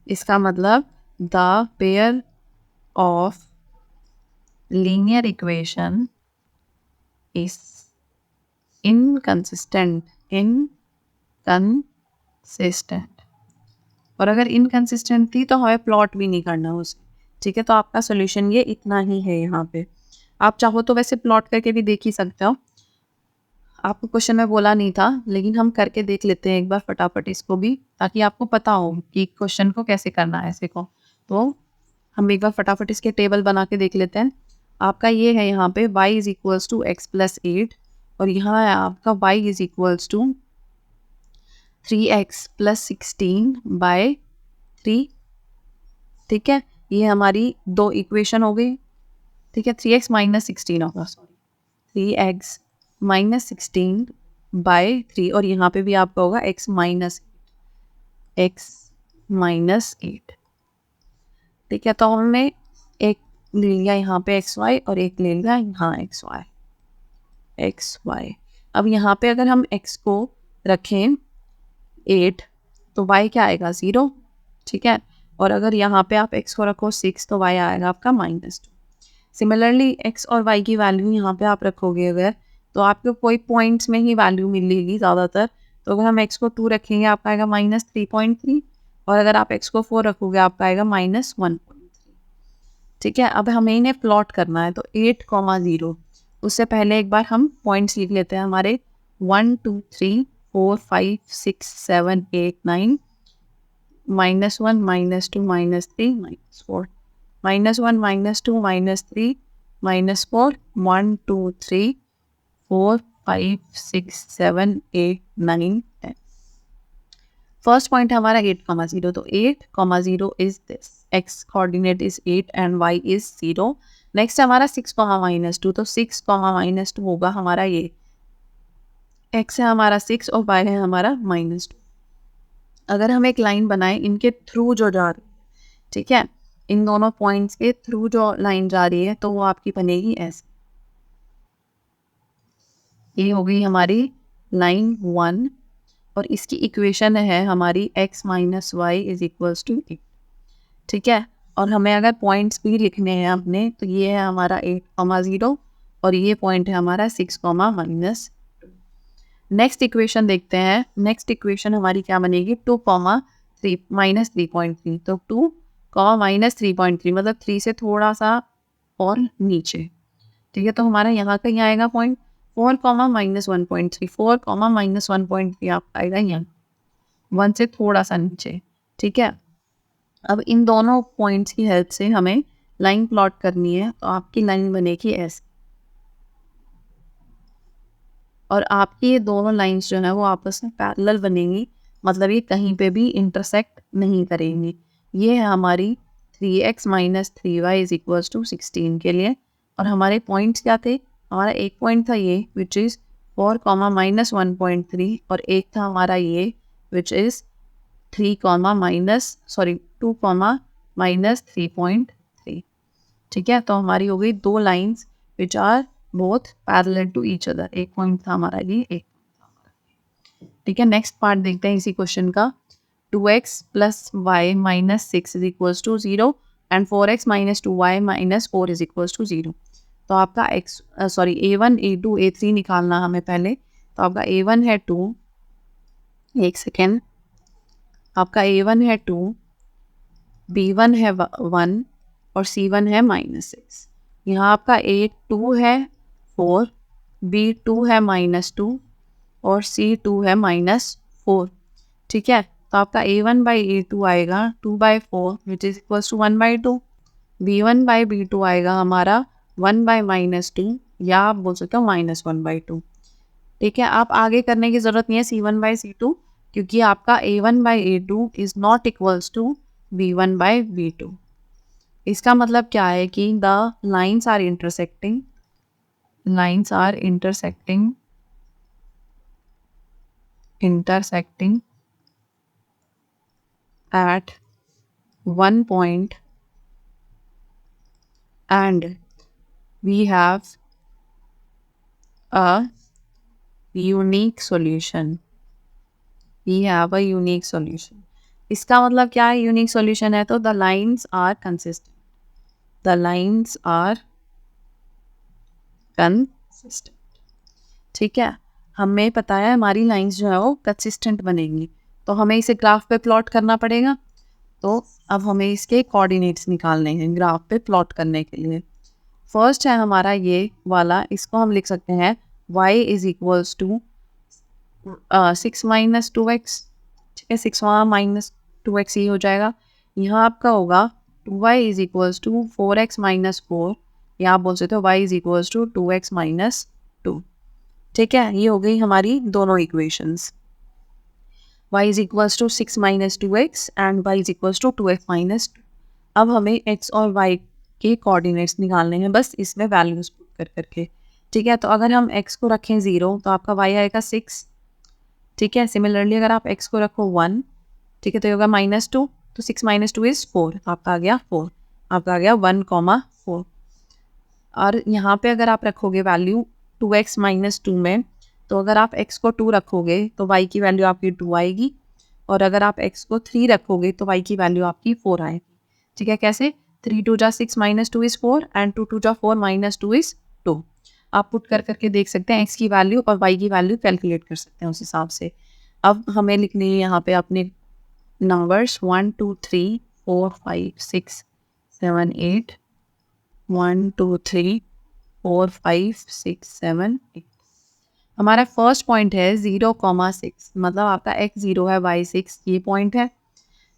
इसका मतलब the pair of linear equation is inconsistent। और अगर इनकंसिस्टेंट थी तो हमें प्लॉट भी नहीं करना उसे। ठीक है, तो आपका सोल्यूशन ये इतना ही है यहाँ पे। आप चाहो तो वैसे प्लॉट करके भी देख ही सकते हो, आपको क्वेश्चन में बोला नहीं था, लेकिन हम करके देख लेते हैं एक बार फटाफट इसको भी, ताकि आपको पता हो कि क्वेश्चन को कैसे करना है ऐसे को। तो हम एक बार फटाफट इसके टेबल बना के देख लेते हैं। आपका ये है यहाँ पे y is equals to x plus 8 और यहाँ है आपका y is equals to 3x plus 16 by 3। ठीक है, ये हमारी दो इक्वेशन हो गई। ठीक है, 3x माइनस 16 होगा, सॉरी 3x माइनस 16 बाय 3 और यहाँ पे भी आपका होगा x माइनस 8। ठीक है, तो हमने एक ले लिया यहाँ पे xy और एक ले लिया यहाँ xy। अब यहाँ पे अगर हम x को रखें 8 तो y क्या आएगा 0। ठीक है, और अगर यहाँ पे आप x को रखो 6 तो y आएगा आपका -2। सिमिलरली x और y की वैल्यू यहाँ पे आप रखोगे अगर, तो आपको कोई पॉइंट्स में ही वैल्यू मिलेगी ज़्यादातर। तो अगर हम x को 2 रखेंगे आपका आएगा -3.3 और अगर आप x को 4 रखोगे आपका आएगा -1.3। ठीक है, अब हमें इन्हें प्लॉट करना है, तो 8,0। उससे पहले एक बार हम पॉइंट्स लिख लेते हैं हमारे 1 2 3 4 5 6 7 8 9 -1 -2 -3 -4 -1 -2 -3 -4 1 2 3 4 5 6 7 8 9 10। फर्स्ट पॉइंट हमारा 8,0, तो 8,0 is this, x coordinate is 8 and y is 0। Next हमारा 6,-2, तो 6,-2 होगा हमारा ये, x है हमारा 6 और y है हमारा -2। अगर हम एक लाइन बनाए इनके थ्रू जो जा रही है, ठीक है, इन दोनों पॉइंट्स के थ्रू जो लाइन जा रही है तो वो आपकी बनेगी ऐसे। ये हो गई हमारी लाइन 1 और इसकी इक्वेशन है हमारी x minus y is equals to 8। ठीक है, और हमें अगर पॉइंट्स भी लिखने हैं अपने, तो ये है हमारा 8,0 और ये पॉइंट है हमारा 6,-2। नेक्स्ट इक्वेशन देखते हैं। नेक्स्ट इक्वेशन हमारी क्या बनेगी 2,3 -3.3, तो 2, -3.3 मतलब 3 से थोड़ा सा और नीचे। ठीक है, तो हमारा यहाँ कहीं आएगा पॉइंट 4, -1.3, 4, -1.3 आपका आएगा यहाँ 1 से थोड़ा सा नीचे। ठीक है, अब इन दोनों पॉइंट्स की हेल्प से हमें लाइन प्लॉट करनी है, तो आपकी लाइन बनेगी ऐसे और आपकी ये दोनों लाइंस जो है वो आपस में पैरेलल बनेंगी, मतलब ये कहीं पे भी इंटरसेक्ट नहीं करेंगी। ये है हमारी 3x minus 3y is equals to 16 के लिए। और हमारे पॉइंट्स क्या थे, हमारा एक पॉइंट था ये विच इज़ 4, -1.3 और एक था हमारा ये विच इज़ 2, -3.3। ठीक है, तो हमारी हो गई दो lines which are both parallel to each other. एक पॉइंट था हमारा ये, एक था हमारा। ठीक है, नेक्स्ट पार्ट देखते हैं इसी क्वेश्चन का। 2x plus y minus 6 is equals to 0 and 4x minus 2y minus 4 is equals to 0। तो आपका a1 a2 a3 निकालना हमें पहले। तो आपका a1 है 2, एक सेकेंड, आपका a1 है 2, b1 है 1 और c1 है -6। यहाँ आपका a2 है 4, b2 है -2 और c2 है -4। ठीक है, तो आपका a1 बाई a2 आएगा 2/4 which is equals to 1/2। b1 by b2 आएगा हमारा 1/-2 या आप बोल सकते हो -1/2। ठीक है, आप आगे करने की ज़रूरत नहीं है c1/c2, क्योंकि आपका a1/a2 is not equals to b1/b2। इसका मतलब क्या है कि the lines are intersecting at one point and we have a unique solution. इसका मतलब क्या है यूनिक सॉल्यूशन है, तो द लाइन्स आर कंसिस्टेंट। ठीक है, हमें पता है हमारी लाइंस जो है वो कंसिस्टेंट बनेंगी, तो हमें इसे ग्राफ पे प्लॉट करना पड़ेगा। तो अब हमें इसके कोऑर्डिनेट्स निकालने हैं ग्राफ पे प्लॉट करने के लिए। फर्स्ट है हमारा ये वाला, इसको हम लिख सकते हैं y is equals to 6 minus 2x। ठीक है, 6 माइनस 2x ये हो जाएगा। यहाँ आपका होगा 2y is equals to 4x minus 4, या आप बोल सकते हो y is equals to 2x minus 2। ठीक है, ये हो गई हमारी दोनों equations. y is equals to 6 minus 2x and y is equals to 2x minus 2। अब हमें x और y के कोऑर्डिनेट्स निकालने हैं, बस इसमें वैल्यूज पुट कर करके। ठीक है, तो अगर हम x को रखें 0 तो आपका y आएगा 6। ठीक है, सिमिलरली अगर आप x को रखो 1, ठीक है, तो ये होगा -2, तो 6 माइनस 2 इज 4, तो आपका आ गया 4, आपका आ गया 1,4। और यहाँ पे अगर आप रखोगे वैल्यू 2x माइनस 2 में, तो अगर आप x को 2 रखोगे तो y की वैल्यू आपकी 2 आएगी, और अगर आप x को 3 रखोगे तो y की वैल्यू आपकी 4 आएगी। ठीक है, कैसे? 3 2 जा 6 माइनस 2 इज़ 4 एंड 2 2 जा 4 माइनस 2 इज़ 2। आप पुट कर करके देख सकते हैं x की वैल्यू और y की वैल्यू कैलकुलेट कर सकते हैं उस हिसाब से। अब हमें लिखने हैं यहाँ पे अपने नंबर्स 1 2 3 4 5 6 7 8 1 2 3 4 5 6 7 8। हमारा फर्स्ट पॉइंट है 0,6, मतलब आपका x 0 है y 6, ये पॉइंट है।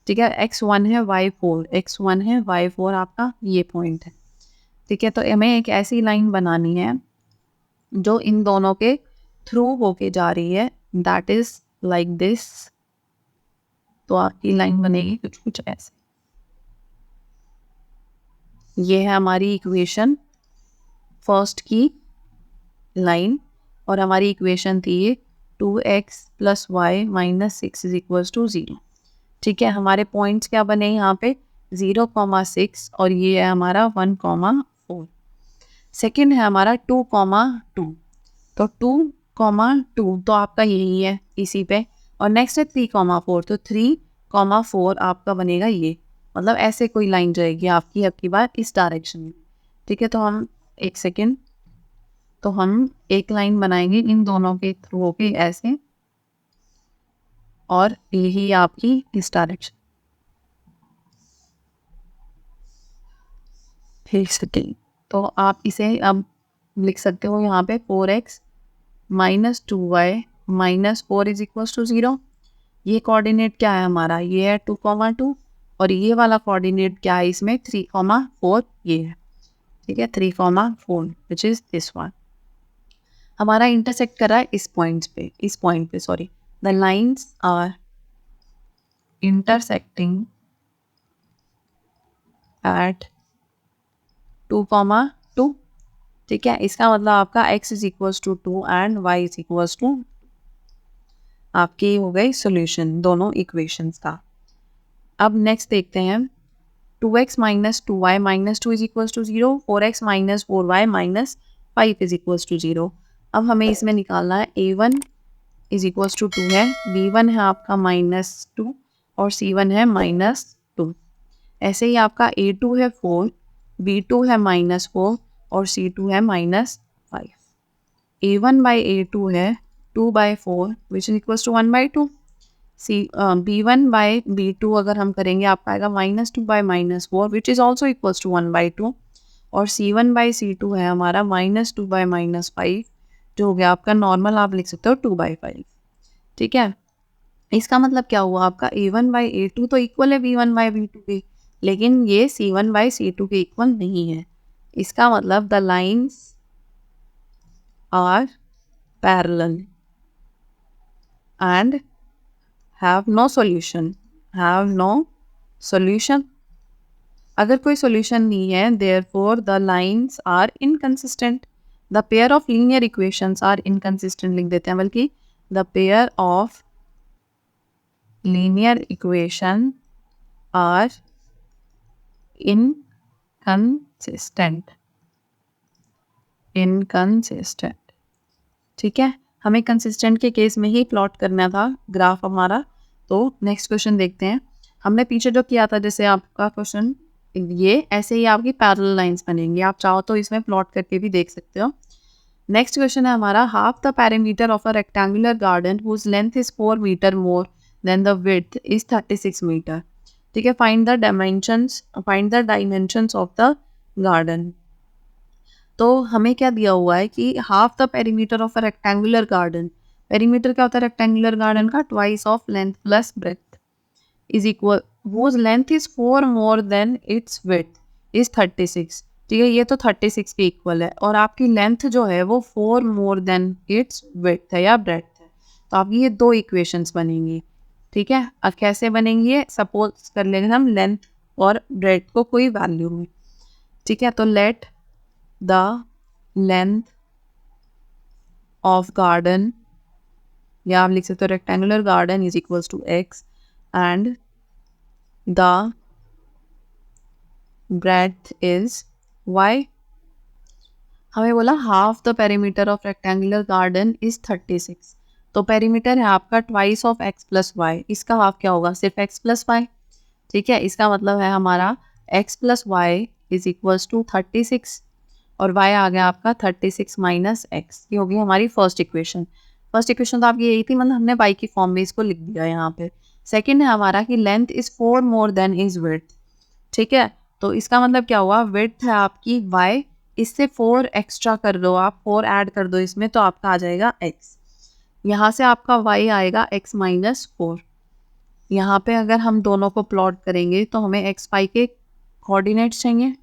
ठीक है, x1 है y 4, x1 है y 4 आपका ये पॉइंट है। ठीक है, तो हमें एक ऐसी लाइन बनानी है जो इन दोनों के थ्रू होके जा रही है, दैट इज लाइक दिस। तो आपकी लाइन बनेगी कुछ कुछ ऐसे। ये है हमारी इक्वेशन फर्स्ट की लाइन, और हमारी इक्वेशन थी ये 2x plus y minus 6 is equals to 0। ठीक है, हमारे पॉइंट्स क्या बने यहाँ पे 0,6, और ये है हमारा 1,4। सेकेंड है हमारा 2,2, तो 2,2 तो आपका यही है इसी पे, और नेक्स्ट है 3,4, तो 3,4 आपका बनेगा ये, मतलब ऐसे कोई लाइन जाएगी आपकी अब की बार इस डायरेक्शन में। ठीक है, तो हम एक सेकेंड, तो हम एक लाइन बनाएंगे इन दोनों के थ्रू होके ऐसे, और यही आपकी इस डायरेक्शन। एक सेकेंड, तो आप इसे अब लिख सकते हो यहाँ पे 4x minus 2y minus 4 is equal to 0। ये कोऑर्डिनेट क्या है हमारा, ये है 2,2, और ये वाला कोऑर्डिनेट क्या है इसमें 3,4 ये है। ठीक है, 3,4 विच इज दिस वन। हमारा इंटरसेक्ट कर रहा है इस पॉइंट पे sorry, the lines are intersecting at 2,2। ठीक है, इसका मतलब आपका x is equals to 2 and y is equals to, आपकी हो गई सॉल्यूशन दोनों इक्वेशंस का। अब नेक्स्ट देखते हैं 2x minus 2y minus 2 is equals to 0, 4x minus 4y minus 5 is equals to 0। अब हमें इसमें निकालना है a1 इज इक्वल्स टू 2 है, b1 है आपका -2 और c1 है -2। ऐसे ही आपका a2 है 4, b2 है -4 और c2 है -5। a1 बाई a2 है 2/4 which is equals to 1/2। b1 by b2 अगर हम करेंगे आपका आएगा -2 by -4 which is also equals to 1/2, और c1 बाई c2 है हमारा -2 बाई -5, जो हो गया आपका नॉर्मल, आप लिख सकते हो 2/5। ठीक है, इसका मतलब क्या हुआ, आपका a1 बाई a2 तो इक्वल है b1 बाई b2 के, लेकिन ये c1 बाई c2 के इक्वल नहीं है। इसका मतलब the lines are parallel and have no solution. अगर कोई सॉल्यूशन नहीं है, therefore the lines are inconsistent. The pair of linear equations are inconsistent लिख देते हैं, बल्कि the pair of linear equation are inconsistent। ठीक है, हमें कंसिस्टेंट के केस में ही प्लॉट करना था ग्राफ हमारा। तो नेक्स्ट क्वेश्चन देखते हैं। हमने पीछे जो किया था, जैसे आपका क्वेश्चन ये ऐसे ही आपकी पैरेलल लाइंस बनेंगी, आप चाहो तो इसमें प्लॉट करके भी देख सकते हो। नेक्स्ट क्वेश्चन है हमारा, half the parameter of a rectangular garden whose length is 4 metre more than the width is 36 metre. ठीक है, find the dimensions of the garden. तो हमें क्या दिया हुआ है कि half the perimeter of a rectangular garden, perimeter क्या होता है रेक्टेंगुलर गार्डन का, twice of length plus breadth is equal, whose length is 4 more than its width is 36। ठीक है, ये तो 36 के इक्वल है और आपकी लेंथ जो है वो 4 more than its width है या ब्रेथ है। तो आपकी ये दो इक्वेशंस बनेंगी। ठीक है, अब कैसे बनेंगी ये, सपोज कर लेंगे हम लेंथ और ब्रेथ को कोई वैल्यू में। ठीक है, तो let the length of garden, या आप लिख सकते हो rectangular garden is equals to x and the breadth is y। हमें बोला half the perimeter of rectangular garden is 36। तो पेरीमीटर है आपका twice of x plus y, इसका हाफ क्या होगा, सिर्फ एक्स प्लस वाई। ठीक है, इसका मतलब है हमारा x plus y is equals to 36 और y आ गया आपका 36 माइनस एक्स। ये होगी हमारी फर्स्ट इक्वेशन। फर्स्ट इक्वेशन तो आपकी यही थी, मतलब हमने y की फॉर्म में इसको लिख दिया यहाँ पे। सेकेंड है हमारा कि length is 4 more then is width. ठीक है, तो इसका मतलब क्या हुआ, विड्थ है आपकी y, इससे 4 एक्स्ट्रा कर दो आप, 4 ऐड कर दो इसमें, तो आपका आ जाएगा x। यहाँ से आपका y आएगा x माइनस 4। यहाँ पे अगर हम दोनों को प्लॉट करेंगे तो हमें एक्स वाई के कोऑर्डिनेट्स चाहिए।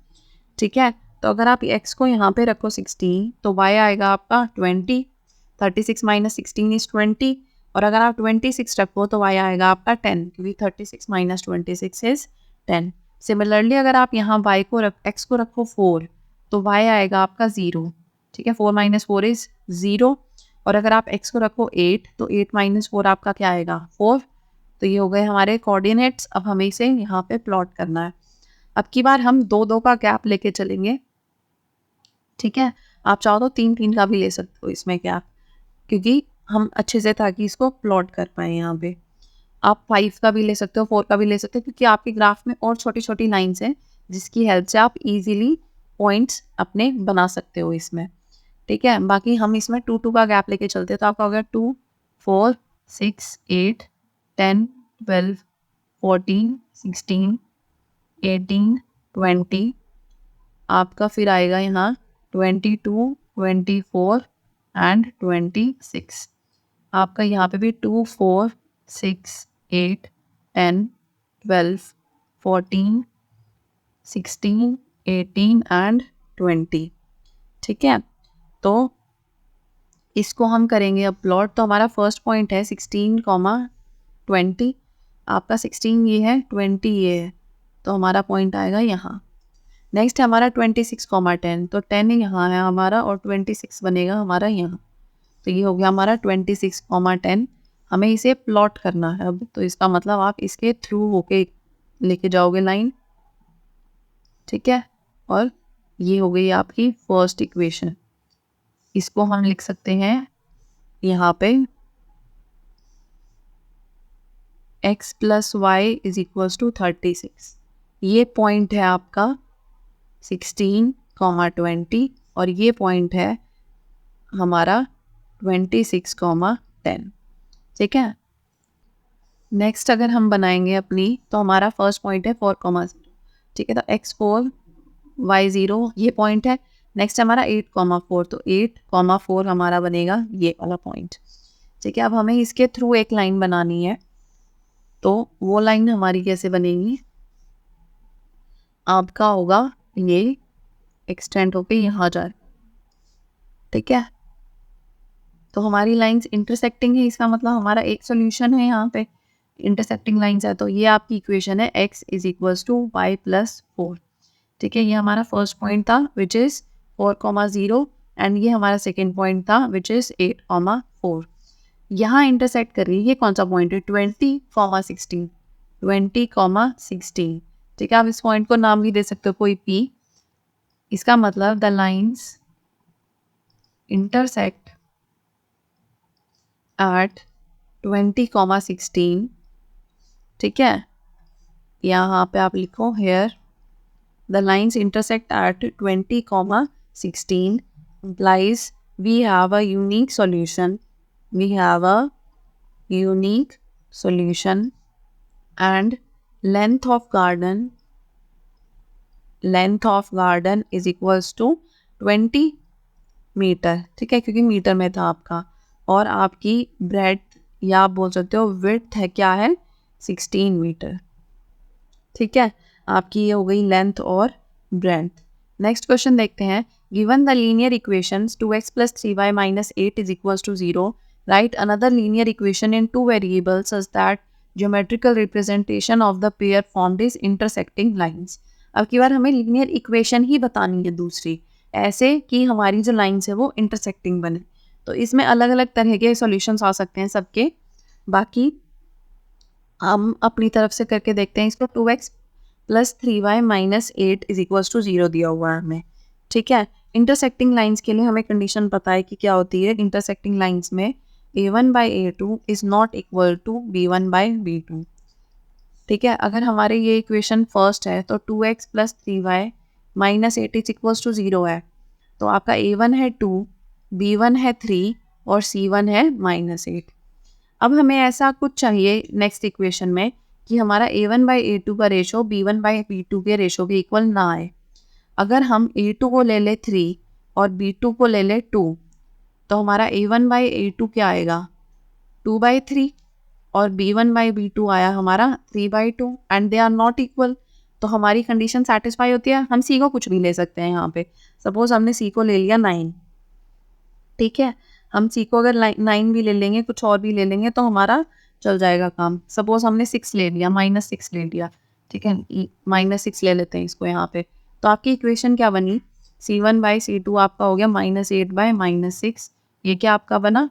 ठीक है, तो अगर आप x को यहाँ पे रखो 16 तो y आएगा आपका 20, 36 माइनस 16 इज 20, और अगर आप 26 रखो तो y आएगा आपका 10, क्योंकि 36 माइनस 26 इज 10। सिमिलरली अगर आप यहाँ x को रखो 4 तो y आएगा आपका 0। ठीक है, 4 माइनस 4 इज 0, और अगर आप x को रखो 8 तो 8 माइनस 4 आपका क्या आएगा 4। तो ये हो गए हमारे कोऑर्डिनेट्स। अब हमें इसे यहाँ पे प्लॉट करना है। अब की बार हम 2-2 का गैप लेके चलेंगे। ठीक है, आप चाहो तो 3-3 का भी ले सकते हो इसमें गैप, क्योंकि हम अच्छे से ताकि इसको प्लॉट कर पाए। यहाँ पे आप 5 का भी ले सकते हो, 4 का भी ले सकते हो, क्योंकि आपके ग्राफ में और छोटी छोटी लाइन्स हैं जिसकी हेल्प से आप इजीली पॉइंट्स अपने बना सकते हो इसमें। ठीक है, बाकी हम इसमें 2-2 का गैप लेके चलते हैं, तो आपका हो गया 2, 4, 6, 8, 10, 12, 14, 16, 18, 20, आपका फिर आएगा यहाँ 22, 24 एंड 26। आपका यहाँ पे भी 2, 4, 6, 8, 10, 12, 14, 16, 18 एंड 20। ठीक है, तो इसको हम करेंगे अब प्लॉट। तो हमारा फर्स्ट पॉइंट है 16, 20, आपका 16 ये है, 20 ये है, तो हमारा पॉइंट आएगा यहाँ। नेक्स्ट है हमारा 26, 10, तो 10 यहाँ है हमारा और 26 बनेगा हमारा यहाँ। तो ये हो गया हमारा 26, 10। हमें इसे प्लॉट करना है अब, तो इसका मतलब आप इसके थ्रू होके लेके जाओगे लाइन। ठीक है, और ये हो गई आपकी फर्स्ट इक्वेशन। इसको हम लिख सकते हैं यहाँ पे x plus y is equals to 36। ये पॉइंट है आपका 16, 20 और ये पॉइंट है हमारा 26, 10। ठीक है, नेक्स्ट अगर हम बनाएंगे अपनी, तो हमारा फर्स्ट पॉइंट है 4, 0। ठीक है, तो x4 y0 ये पॉइंट है। नेक्स्ट हमारा 8, 4, तो 8, 4 हमारा बनेगा ये वाला पॉइंट। ठीक है, अब हमें इसके थ्रू एक लाइन बनानी है, तो वो लाइन हमारी कैसे बनेगी, आपका होगा ये एक्सटेंड होके यहाँ जाए। ठीक है, तो हमारी लाइंस इंटरसेक्टिंग है, इसका मतलब हमारा एक सॉल्यूशन है यहाँ पे, इंटरसेक्टिंग लाइंस है। तो ये आपकी इक्वेशन है x is equals to y plus 4। ठीक है, ये हमारा फर्स्ट पॉइंट था विच इज़ 4, 0 एंड ये हमारा सेकेंड पॉइंट था विच इज़ 8, 4। यहाँ इंटरसेक्ट कर रही है, ये कौन सा पॉइंट है 20, 16, 20, 16। ठीक है, आप इस पॉइंट को नाम भी दे सकते हो कोई p। इसका मतलब द लाइंस इंटरसेक्ट एट 20, 16। ठीक है, यहाँ पे आप लिखो here the lines intersect at 20, 16 implies we have a unique solution. We have a unique solution and length of garden is equals to 20 metre, ठीक है, क्योंकि मीटर में था आपका, और आपकी ब्रेड्थ या आप बोल सकते हो विड्थ है क्या है 16 मीटर, ठीक है। आपकी ये हो गई लेंथ और ब्रेड्थ। नेक्स्ट क्वेश्चन देखते हैं। Given the linear equations 2x plus 3y minus 8 is equals to 0, write another linear equation in two variables such that geometrical representation of the pair formed is intersecting lines। अब की बार हमें linear equation ही बतानी है दूसरी, ऐसे कि हमारी जो लाइन्स है वो इंटरसेक्टिंग बने। तो इसमें अलग अलग तरह के सॉल्यूशंस आ सकते हैं सबके, बाकी हम अपनी तरफ से करके देखते हैं। इसको 2x plus 3y minus 8 is equals to 0 दिया हुआ है हमें, ठीक है। इंटरसेक्टिंग लाइंस के लिए हमें कंडीशन पता है कि क्या होती है। इंटरसेक्टिंग लाइंस में a1 by a2 is not equal to b1 by b2, ठीक है। अगर हमारे ये इक्वेशन फर्स्ट है तो 2x plus 3y minus 8 is equals to 0 है, तो आपका a1 है 2, b1 है 3 और c1 है माइनस 8। अब हमें ऐसा कुछ चाहिए नेक्स्ट इक्वेशन में कि हमारा a1 बाई a2 का रेशो b1 बाई b2 के रेशो के इक्वल ना आए। अगर हम a2 को ले ले 3 और b2 को ले ले 2, तो हमारा a1 बाई a2 क्या आएगा 2 बाई 3 और b1 बाई b2 आया हमारा 3 by 2 and they are not equal. तो हमारी कंडीशन सेटिस्फाई होती है। हम c को कुछ भी ले सकते हैं यहाँ पे, सपोज हमने c को ले लिया 9, ठीक है। हम c को अगर 9 भी ले लेंगे, कुछ और भी ले लेंगे तो हमारा चल जाएगा काम। सपोज हमने 6 ले लिया, माइनस 6 ले लिया, ठीक है, माइनस 6 ले लेते हैं इसको यहाँ पे। तो आपकी इक्वेशन क्या बनी, c1 बाई c2 आपका हो गया माइनस 8 बाई माइनस 6। ये क्या आपका बना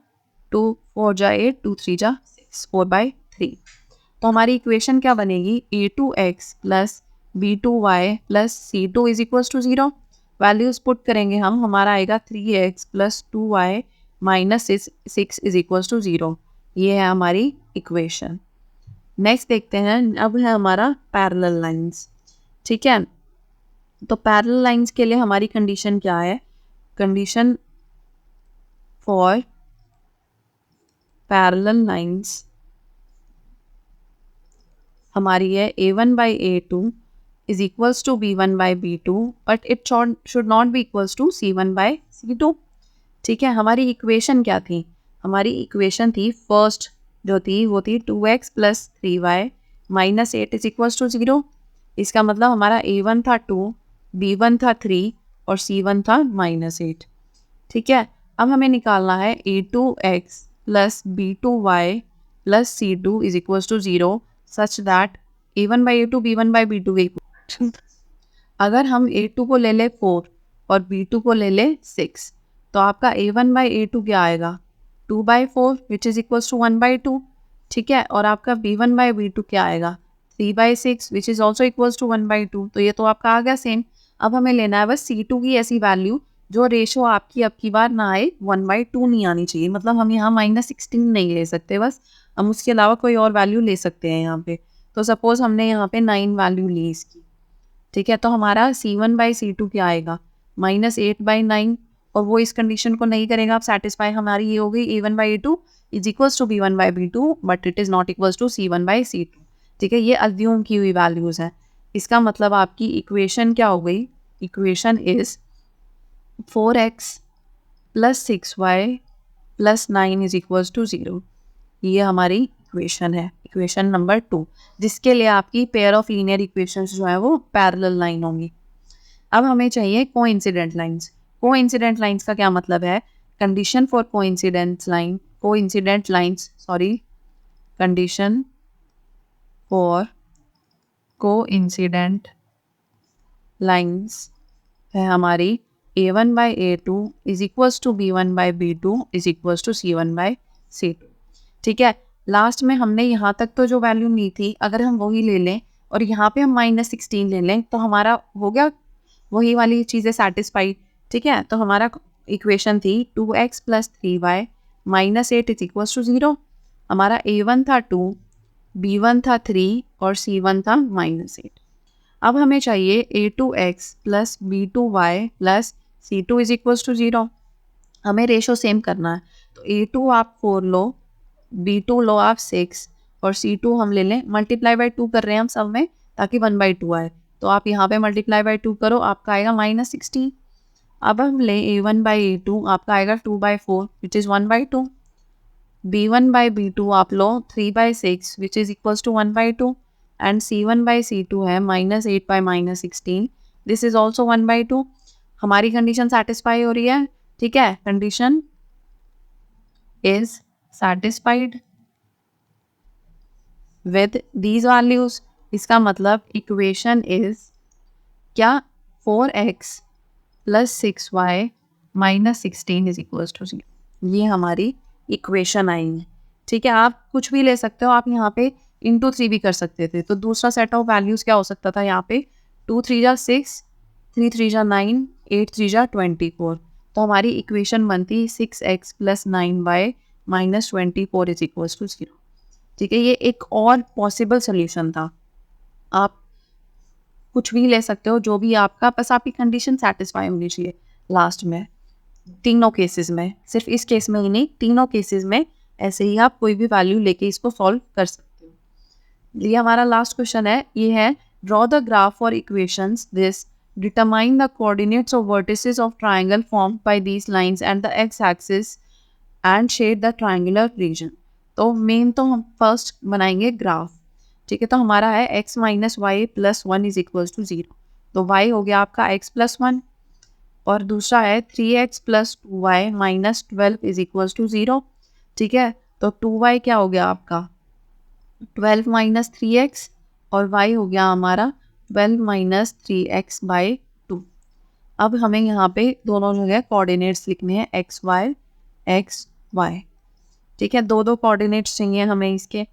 2 4 जा 8 2 3 जा 6 4 बाई 3। तो हमारी इक्वेशन क्या बनेगी a2x plus b2y plus c2 is equals to 0। Values put करेंगे हम, हमारा आएगा 3x plus 2y minus 6 is equals to 0। ये है हमारी इक्वेशन। नेक्स्ट देखते हैं, अब है हमारा पैरेलल लाइंस, ठीक है। तो पैरेलल लाइंस के लिए हमारी कंडीशन क्या है, कंडीशन फॉर पैरेलल लाइंस हमारी है a1 by a2 is equals to b1 by b2 but it should not be equals to c1 by c2, ठीक है। हमारी इक्वेशन क्या थी, हमारी इक्वेशन थी फर्स्ट जो थी वो थी 2x plus 3y minus 8 is equals to 0। इसका मतलब हमारा a1 था 2, b1 था 3 और c1 था माइनस 8, ठीक है। अब हमें निकालना है a2x plus b2y plus c2 is equals to 0 such that a1 by a2 b1 by b2 के इक्वल। अगर हम a2 को ले ले 4 और b2 को ले ले 6, तो आपका a1 बाई a2 क्या आएगा 2 by 4 which is equals to 1 by 2, ठीक है। और आपका b1 बाई b2 क्या आएगा 3 by 6 which is also equals to 1 by 2। तो ये तो आपका आ गया सेम। अब हमें लेना है बस c2 की ऐसी वैल्यू जो रेशो आपकी अब की बार ना आए 1 बाई 2 नहीं आनी चाहिए। मतलब हम यहाँ माइनस 16 नहीं ले सकते, बस हम उसके अलावा कोई और वैल्यू ले सकते हैं यहाँ पे। तो सपोज हमने यहाँ पे 9 वैल्यू ली इसकी, ठीक है। तो हमारा c1 बाई c2 क्या आएगा माइनस 8 बाई 9, और वो इस कंडीशन को नहीं करेगा आप सेटिस्फाई। हमारी ये हो गई a1 by a2 is equals to b1 by b2 but it is not equals to c1 by c2, ठीक है। ये अज्यूम की हुई वैल्यूज़ हैं। इसका मतलब आपकी इक्वेशन क्या हो गई, equation is 4x plus 6y plus 9 is equals to 0। ये हमारी इक्वेशन है, इक्वेशन नंबर 2, जिसके लिए आपकी पेयर ऑफ लीनियर इक्वेशंस जो है वो पैरेलल लाइन होंगी। अब हमें चाहिए कोइंसिडेंट लाइंस। कोइंसिडेंट लाइंस का क्या मतलब है, condition for coincident lines condition for coincident lines है हमारी a1 by a2 is equals to b1 by b2 is equals to c1 by c2, ठीक है। लास्ट में हमने यहाँ तक तो जो वैल्यू ली थी अगर हम वही ले लें और यहाँ पे हम माइनस 16 ले लें तो हमारा हो गया वही वाली चीज़ें सेटिस्फाइड, ठीक है। तो हमारा इक्वेशन थी 2x plus 3y minus 8 is equals to 0। हमारा a1 था 2, b1 था 3 और c1 था माइनस 8। अब हमें चाहिए a2x plus b2y plus c2 is equals to 0। हमें रेशो सेम करना है, तो a2 आप 4 लो, b2 लो आप 6 और C2 हम ले लें, मल्टीप्लाई बाई 2 कर रहे हैं हम सब में ताकि 1/2 आए, तो आप यहाँ पे मल्टीप्लाई बाई 2 करो, आपका आएगा -16। अब हम ले A1/A2, आपका आएगा 2/4 विच इज़ 1/2। B1/B2 आप लो 3/6 which is equals to 1/2 and C1/C2 है -8/-16, दिस इज ऑल्सो 1/2। हमारी कंडीशन सेटिस्फाई हो रही है, ठीक है, condition is satisfied with these values. इसका मतलब इक्वेशन इज क्या, 4x + 6y - 16 is equals to 0। ये हमारी इक्वेशन आई है, ठीक है। आप कुछ भी ले सकते हो, आप यहाँ पे इंटू 3 भी कर सकते थे, तो दूसरा सेट ऑफ वैल्यूज़ क्या हो सकता था यहाँ पे, 2 3 जा 6, 3 3 जा 9, 8 3 जा 24। तो हमारी इक्वेशन बनती 6x + 9y - 24 is equals to 0, ठीक है। ये एक और पॉसिबल सोल्यूशन था। आप कुछ भी ले सकते हो, जो भी आपका, बस आपकी कंडीशन सेटिस्फाई होनी चाहिए लास्ट में। तीनों केसेस में, सिर्फ इस केस में ही नहीं, तीनों केसेस में ऐसे ही आप कोई भी वैल्यू लेके इसको सॉल्व कर सकते हो। ये हमारा लास्ट क्वेश्चन है, ये है draw the graph for equations this, determine the coordinates of vertices of triangle formed by these lines and the x axis and shade the triangular region. तो मेन तो हम फर्स्ट बनाएंगे ग्राफ, ठीक है। तो हमारा है x - y + 1 is equals to 0, तो y हो गया आपका x + 1, और दूसरा है 3x + 2y - 12 is equals to 0, ठीक है। तो 2y क्या हो गया आपका 12 - 3x, और y हो गया हमारा 12 - 3x/2। अब हमें यहाँ पे दोनों जगह कोऑर्डिनेट्स लिखने हैं, x y, ठीक है। दो कोऑर्डिनेट्स चाहिए हमें इसके,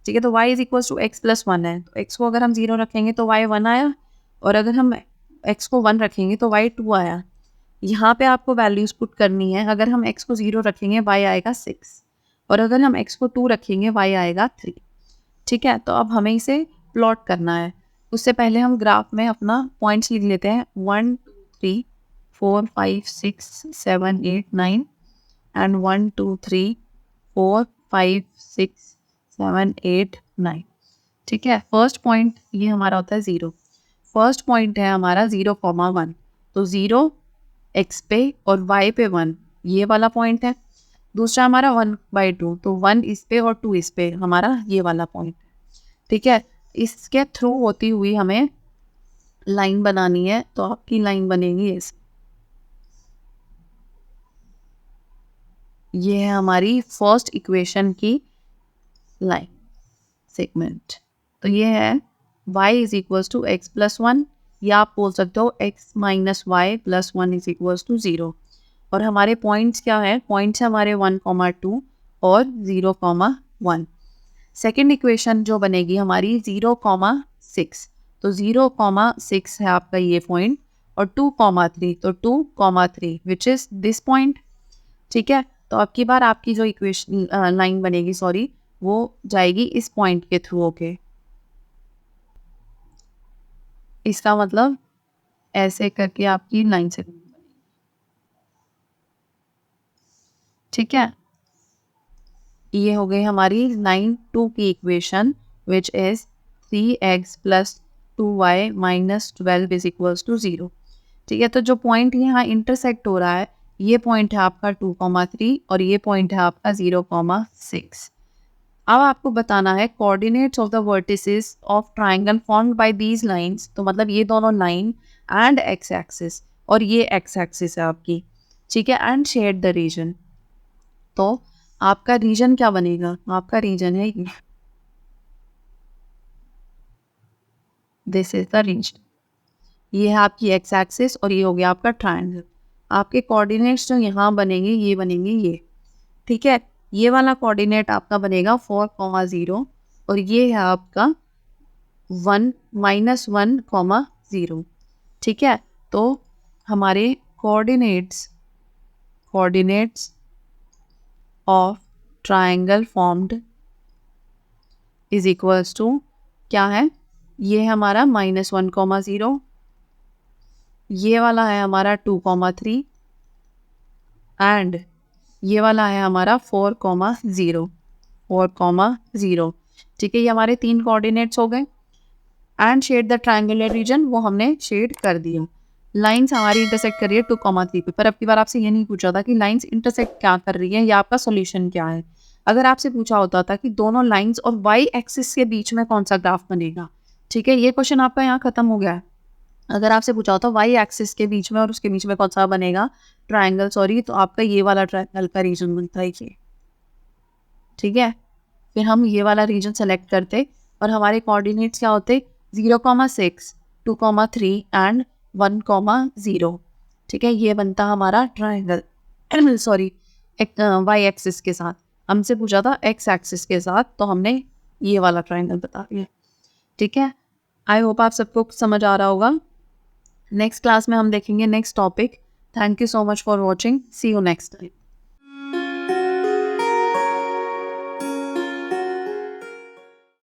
ठीक है। तो y is equals to x + 1 है, तो x को अगर हम 0 रखेंगे तो y 1 आया, और अगर हम x को 1 रखेंगे तो y 2 आया। यहाँ पे आपको वैल्यूज पुट करनी है, अगर हम x को 0 रखेंगे y आएगा 6, और अगर हम x को 2 रखेंगे y आएगा 3, ठीक है। तो अब हमें इसे प्लॉट करना है, उससे पहले हम ग्राफ में अपना पॉइंट्स लिख लेते हैं, 1 2 3 4 5 6 7 8 9 एंड 1 2 3 4 5 6 7 8 9, ठीक है। फर्स्ट पॉइंट ये हमारा होता है 0, फर्स्ट पॉइंट है हमारा 0,1, तो 0 x पे और y पे 1, ये वाला पॉइंट है। दूसरा हमारा 1/2, तो 1 इस पे और 2 इस पे, हमारा ये वाला पॉइंट है, ठीक है। इसके थ्रू होती हुई हमें लाइन बनानी है, तो आपकी लाइन बनेगी इस, ये है हमारी फर्स्ट इक्वेशन की लाइन सेगमेंट। तो ये है y is equals to x + 1, या आप बोल सकते हो x - y + 1 is equals to 0। और हमारे पॉइंट्स क्या है, पॉइंट्स हमारे 1,2 और 0,1। सेकेंड इक्वेशन जो बनेगी हमारी 0,6, तो 0,6 है आपका ये पॉइंट, और 2,3, तो 2,3 विच इज दिस पॉइंट, ठीक है। तो अब की बार आपकी जो इक्वेशन लाइन बनेगी, सॉरी, वो जाएगी इस पॉइंट के थ्रू होके। इसका मतलब ऐसे करके आपकी लाइन से, ठीक है। ये हो गई हमारी लाइन 2 की equation, which is 3x + 2y - 12 is equals to 0, ठीक है। तो जो पॉइंट यहाँ इंटरसेक्ट हो रहा है, ये पॉइंट है आपका 2,3 और ये पॉइंट है आपका 0,6। अब आपको बताना है coordinates of the vertices of triangle formed by these lines, तो मतलब ये दोनों लाइन एंड एक्स एक्सिस, और ये एक्स एक्सिस है आपकी, ठीक है, एंड शेड द रीजन। तो आपका रीजन क्या बनेगा, आपका रीजन है ये, दिस इज द रीजन, ये है आपकी एक्स एक्सिस और ये हो गया आपका ट्राइंगल। आपके कोऑर्डिनेट्स जो यहाँ बनेंगे ये बनेंगे ये, ठीक है। ये वाला कोऑर्डिनेट आपका बनेगा 4,0 और ये है आपका 1 - 1,0, ठीक है। तो हमारे coordinates of triangle formed is equals to क्या है, ये है हमारा -1,0, ये वाला है हमारा 2,3 एंड ये वाला है हमारा 4,0, ठीक है, ये हमारे 3 कोऑर्डिनेट्स हो गए। And shade the triangular region, वो हमने शेड कर दिया। लाइंस हमारी इंटरसेक्ट कर रही है 2,3 पे, पर अब की बार आपसे ये नहीं पूछा था कि लाइंस इंटरसेक्ट क्या कर रही है या आपका सोल्यूशन क्या है। अगर आपसे पूछा होता था कि दोनों लाइंस और वाई एक्सिस के बीच में कौन सा ग्राफ बनेगा, ठीक है, ये क्वेश्चन आपका यहाँ खत्म हो गया है। अगर आपसे पूछा होता वाई एक्सिस के बीच में और उसके बीच में कौन सा बनेगा ट्रायंगल, सॉरी, तो आपका ये वाला ट्रायंगल का रीजन बनता है ये। ठीक है, फिर हम ये वाला रीजन सेलेक्ट करते और हमारे कोऑर्डिनेट्स क्या होते 0,6, 2,3 एंड 1,0। ठीक है, ये बनता हमारा ट्रायंगल सॉरी वाई एक्सिस के साथ। हमसे पूछा था एक्स एक्सिस के साथ, तो हमने ये वाला ट्रायंगल बता दिया। ठीक है, आई होप आप सबको समझ आ रहा होगा। नेक्स्ट क्लास में हम देखेंगे next topic. Thank you so much for watching, see you next time.